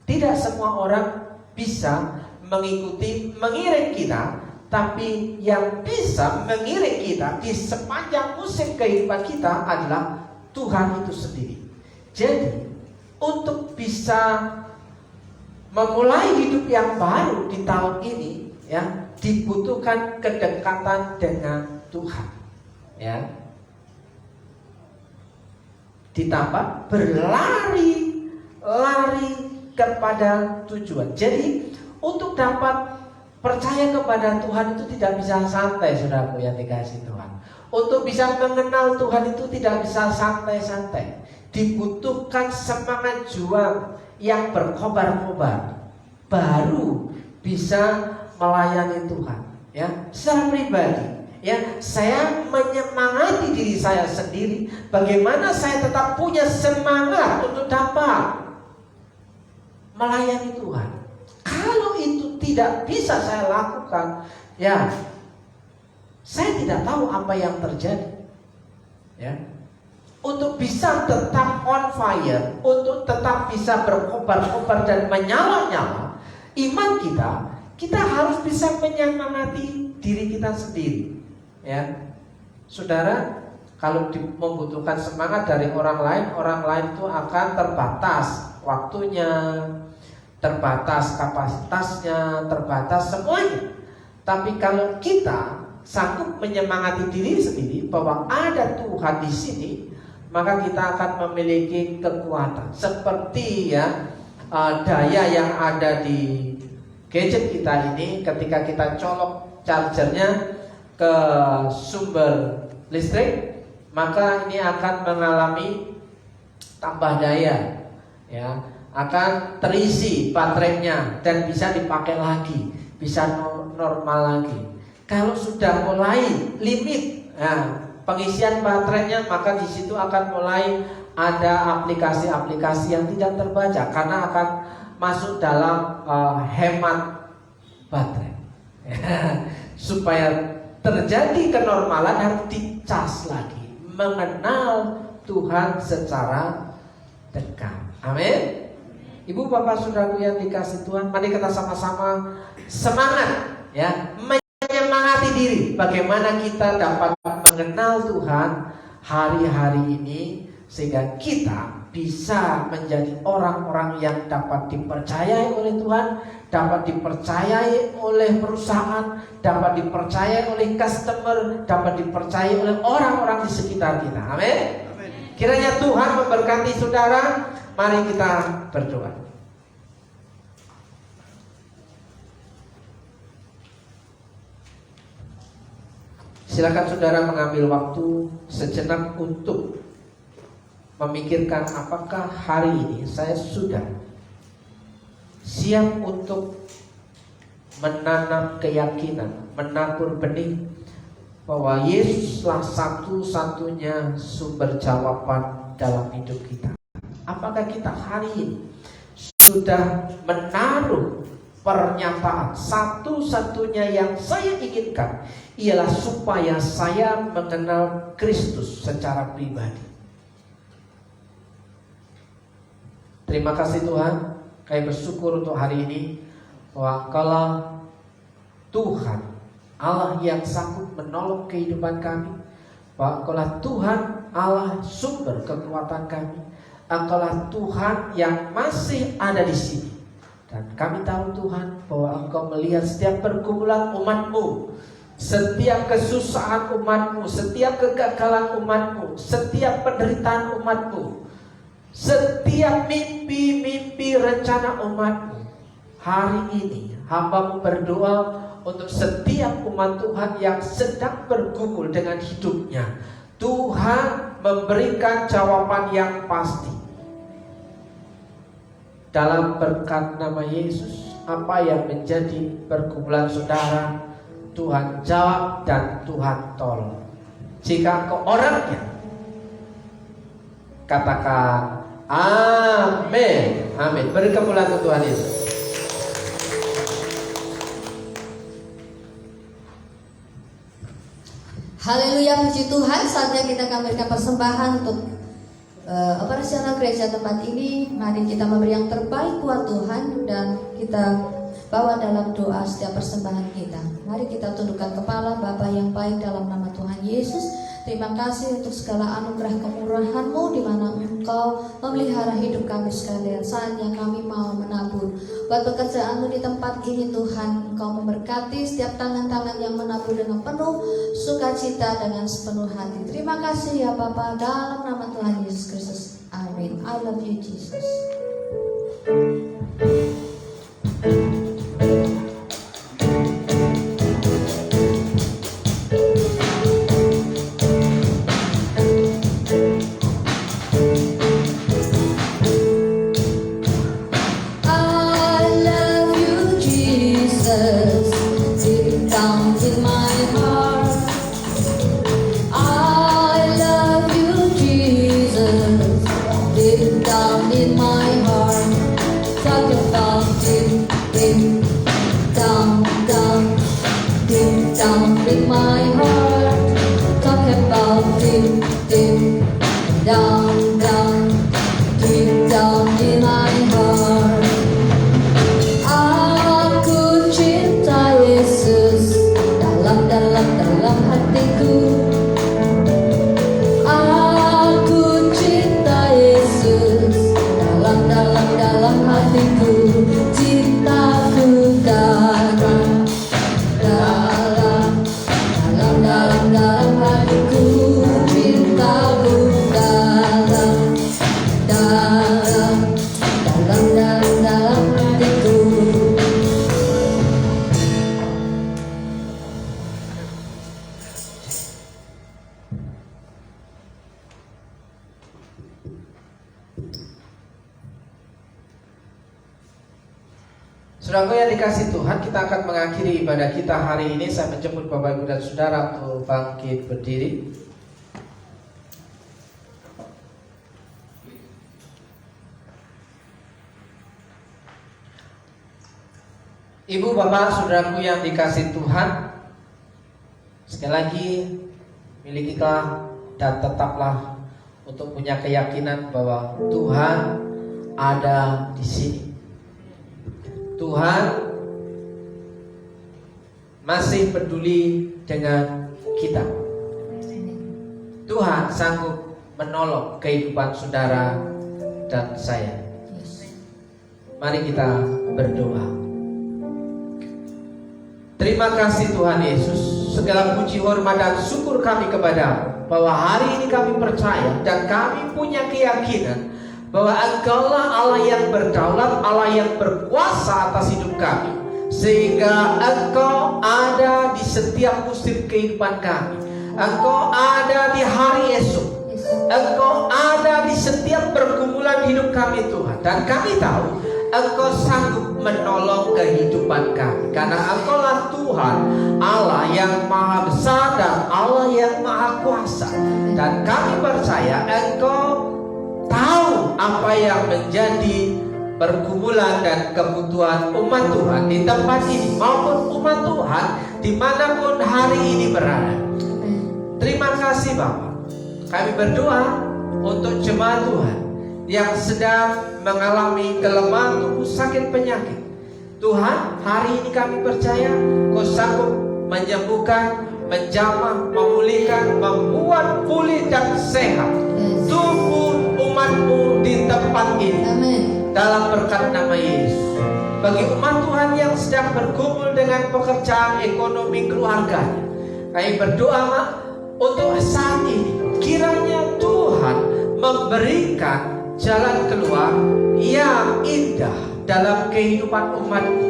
Tidak semua orang bisa mengiring kita, tapi yang bisa mengiring kita di sepanjang musim kehidupan kita adalah Tuhan itu sendiri. Jadi untuk bisa memulai hidup yang baru di tahun ini, ya, dibutuhkan kedekatan dengan Tuhan, ya. Ditambah berlari kepada tujuan. Jadi untuk dapat percaya kepada Tuhan itu tidak bisa santai, saudaraku yang dikasih Tuhan. Untuk bisa mengenal Tuhan itu tidak bisa santai-santai. Dibutuhkan semangat juang yang berkobar-kobar, baru bisa melayani Tuhan. Ya, secara pribadi, ya, saya menyemangati diri saya sendiri. Bagaimana saya tetap punya semangat untuk dapat melayani Tuhan. Kalau itu tidak bisa saya lakukan, ya, saya tidak tahu apa yang terjadi. Ya. Untuk bisa tetap on fire, untuk tetap bisa berkobar-kobar dan menyala-nyala iman kita harus bisa menyemangati diri kita sendiri. Ya, saudara, kalau membutuhkan semangat dari orang lain itu akan terbatas waktunya, terbatas kapasitasnya, terbatas semuanya. Tapi kalau kita sanggup menyemangati diri sendiri bahwa ada Tuhan di sini, maka kita akan memiliki kekuatan. Seperti ya daya yang ada di gadget kita ini, ketika kita colok chargernya ke sumber listrik, maka ini akan mengalami tambah daya, ya, akan terisi baterainya dan bisa dipakai lagi, bisa normal lagi. Kalau sudah mulai limit, nah, pengisian baterainya, maka di situ akan mulai ada aplikasi-aplikasi yang tidak terbaca karena akan masuk dalam hemat baterai. Supaya terjadi kenormalan harus dicas lagi, mengenal Tuhan secara dekat. Amin. Ibu bapak saudaraku yang dikasih Tuhan, mari kita sama-sama semangat, ya, menyemangati diri. Bagaimana kita dapat mengenal Tuhan hari-hari ini sehingga kita bisa menjadi orang-orang yang dapat dipercayai oleh Tuhan, dapat dipercayai oleh perusahaan, dapat dipercayai oleh customer, dapat dipercayai oleh orang-orang di sekitar kita. Amin. Kiranya Tuhan memberkati saudara. Mari kita berdoa. Silakan saudara mengambil waktu sejenak untuk memikirkan apakah hari ini saya sudah siap untuk menanam keyakinan, menabur benih bahwa Yesuslah satu-satunya sumber jawaban dalam hidup kita. Apakah kita hari ini sudah menaruh pernyataan satu-satunya yang saya inginkan ialah supaya saya mengenal Kristus secara pribadi. Terima kasih Tuhan, kami bersyukur untuk hari ini bahwa Engkaulah Tuhan Allah yang sanggup menolong kehidupan kami, bahwa Engkaulah Tuhan Allah sumber kekuatan kami, Engkaulah Tuhan yang masih ada di sini. Dan kami tahu Tuhan bahwa Engkau melihat setiap pergumulan umat-Mu, setiap kesusahan umat-Mu, setiap kegagalan umat-Mu, setiap penderitaan umat-Mu, setiap mimpi-mimpi rencana umat-Mu. Hari ini hamba-Mu berdoa untuk setiap umat Tuhan yang sedang bergumul dengan hidupnya. Tuhan memberikan jawaban yang pasti. Dalam berkat nama Yesus, apa yang menjadi pergumulan saudara, Tuhan jawab dan Tuhan tolong. Jika engkau orangnya, katakan amin. Amin. Beri kemuliaan untuk Tuhan Yesus. Haleluya, puji Tuhan. Saatnya kita akan memberikan persembahan untuk operasional gereja tempat ini. Mari kita memberi yang terbaik buat Tuhan dan kita bawa dalam doa setiap persembahan kita. Mari kita tundukkan kepala. Bapa yang baik, dalam nama Tuhan Yesus, terima kasih untuk segala anugerah kemurahan-Mu di mana Engkau memelihara hidup kami sekalian. Saatnya kami mau menabur buat pekerjaan-Mu di tempat ini Tuhan. Engkau memberkati setiap tangan-tangan yang menabur dengan penuh sukacita, dengan sepenuh hati. Terima kasih ya Bapa, dalam nama Tuhan Yesus Kristus. Amin. I love you Jesus. Saudaraku yang dikasih Tuhan, kita akan mengakhiri ibadah kita hari ini. Saya menjemput Bapak Ibu dan Saudara untuk bangkit berdiri. Ibu, Bapak, Saudaraku yang dikasih Tuhan, sekali lagi milikilah dan tetaplah untuk punya keyakinan bahwa Tuhan ada di sini. Tuhan masih peduli dengan kita. Tuhan sanggup menolong kehidupan saudara dan saya. Mari kita berdoa. Terima kasih Tuhan Yesus. Segala puji, hormat dan syukur kami kepadamu, bahwa hari ini kami percaya dan kami punya keyakinan bahwa Engkaulah Allah yang berdaulat, Allah yang berkuasa atas hidup kami, sehingga Engkau ada di setiap musim kehidupan kami. Engkau ada di hari esok. Engkau ada di setiap pergumulan hidup kami Tuhan. Dan kami tahu Engkau sanggup menolong kehidupan kami, karena Engkaulah Tuhan Allah yang maha besar dan Allah yang maha kuasa. Dan kami percaya Engkau tahu apa yang menjadi pergumulan dan kebutuhan umat Tuhan di tempat ini maupun umat Tuhan dimanapun hari ini berada. Terima kasih Bapak. Kami berdoa untuk jemaat Tuhan yang sedang mengalami kelemahan tubuh, sakit penyakit. Tuhan, hari ini kami percaya Kau sanggup menyembuhkan, menjamah, memulihkan, membuat pulih dan sehat tubuh umat-Mu di tempat ini. Amin. Dalam berkat nama Yesus. Bagi umat Tuhan yang sedang bergumul dengan pekerjaan, ekonomi, keluarganya, kami berdoa untuk saat ini, kiranya Tuhan memberikan jalan keluar yang indah dalam kehidupan umat-Mu.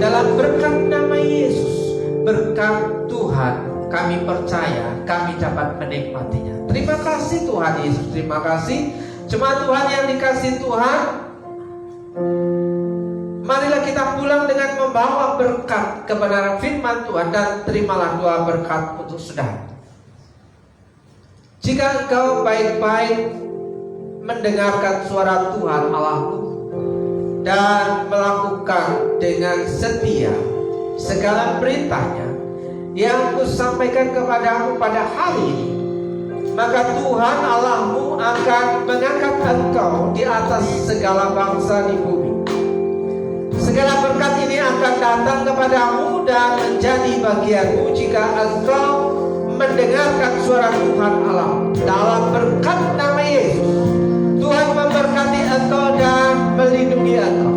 Dalam berkat nama Yesus, berkat Tuhan, kami percaya kami dapat menikmatinya. Terima kasih Tuhan Yesus. Terima kasih jemaat Tuhan yang dikasihi Tuhan. Marilah kita pulang dengan membawa berkat kebenaran firman Tuhan, dan terimalah doa berkat untuk saudara. Jika engkau baik-baik mendengarkan suara Tuhan Allahmu dan melakukan dengan setia segala perintahnya yang kusampaikan kepadamu pada hari ini, maka Tuhan Allahmu akan mengangkat engkau di atas segala bangsa di bumi. Segala berkat ini akan datang kepadamu dan menjadi bagianmu jika engkau mendengarkan suara Tuhan Allah. Dalam berkat nama Yesus, Tuhan memberkati engkau dan melindungi engkau.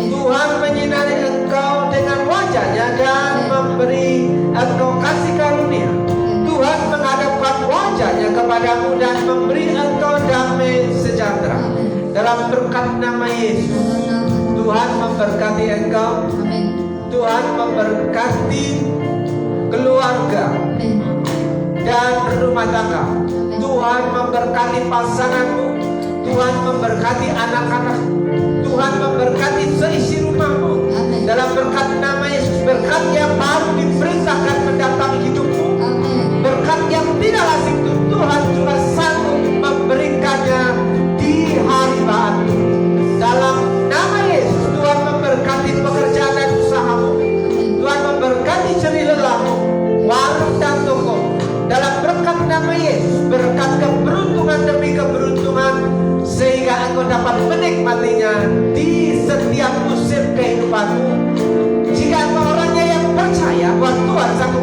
Tuhan menyinari engkau dengan wajah-Nya dan memberi engkau kasih karunia. Tuhan menghadapkan wajah-Nya kepadamu dan memberi engkau damai sejahtera. Dalam berkat nama Yesus, Tuhan memberkati engkau. Tuhan memberkati keluarga dan rumah tangga. Tuhan memberkati pasanganmu. Tuhan memberkati anak-anak. Tuhan memberkati seisi rumahmu. Dalam berkat nama Yesus, berkat yang baru diperintahkan mendatangi hidupmu. Berkat yang tidak asing itu Tuhan juga sanggup memberikannya di hari baru. Dalam nama Yesus, Tuhan memberkati pekerjaan dan usahamu. Tuhan memberkati jerih lelahmu, warung dan toko. Dalam berkat nama Yesus, berkat keberuntungan demi keberuntungan, sehingga engkau dapat menikmatinya di setiap musim kehidupanmu. Jika engkau orangnya yang percaya bahwa Tuhan sanggup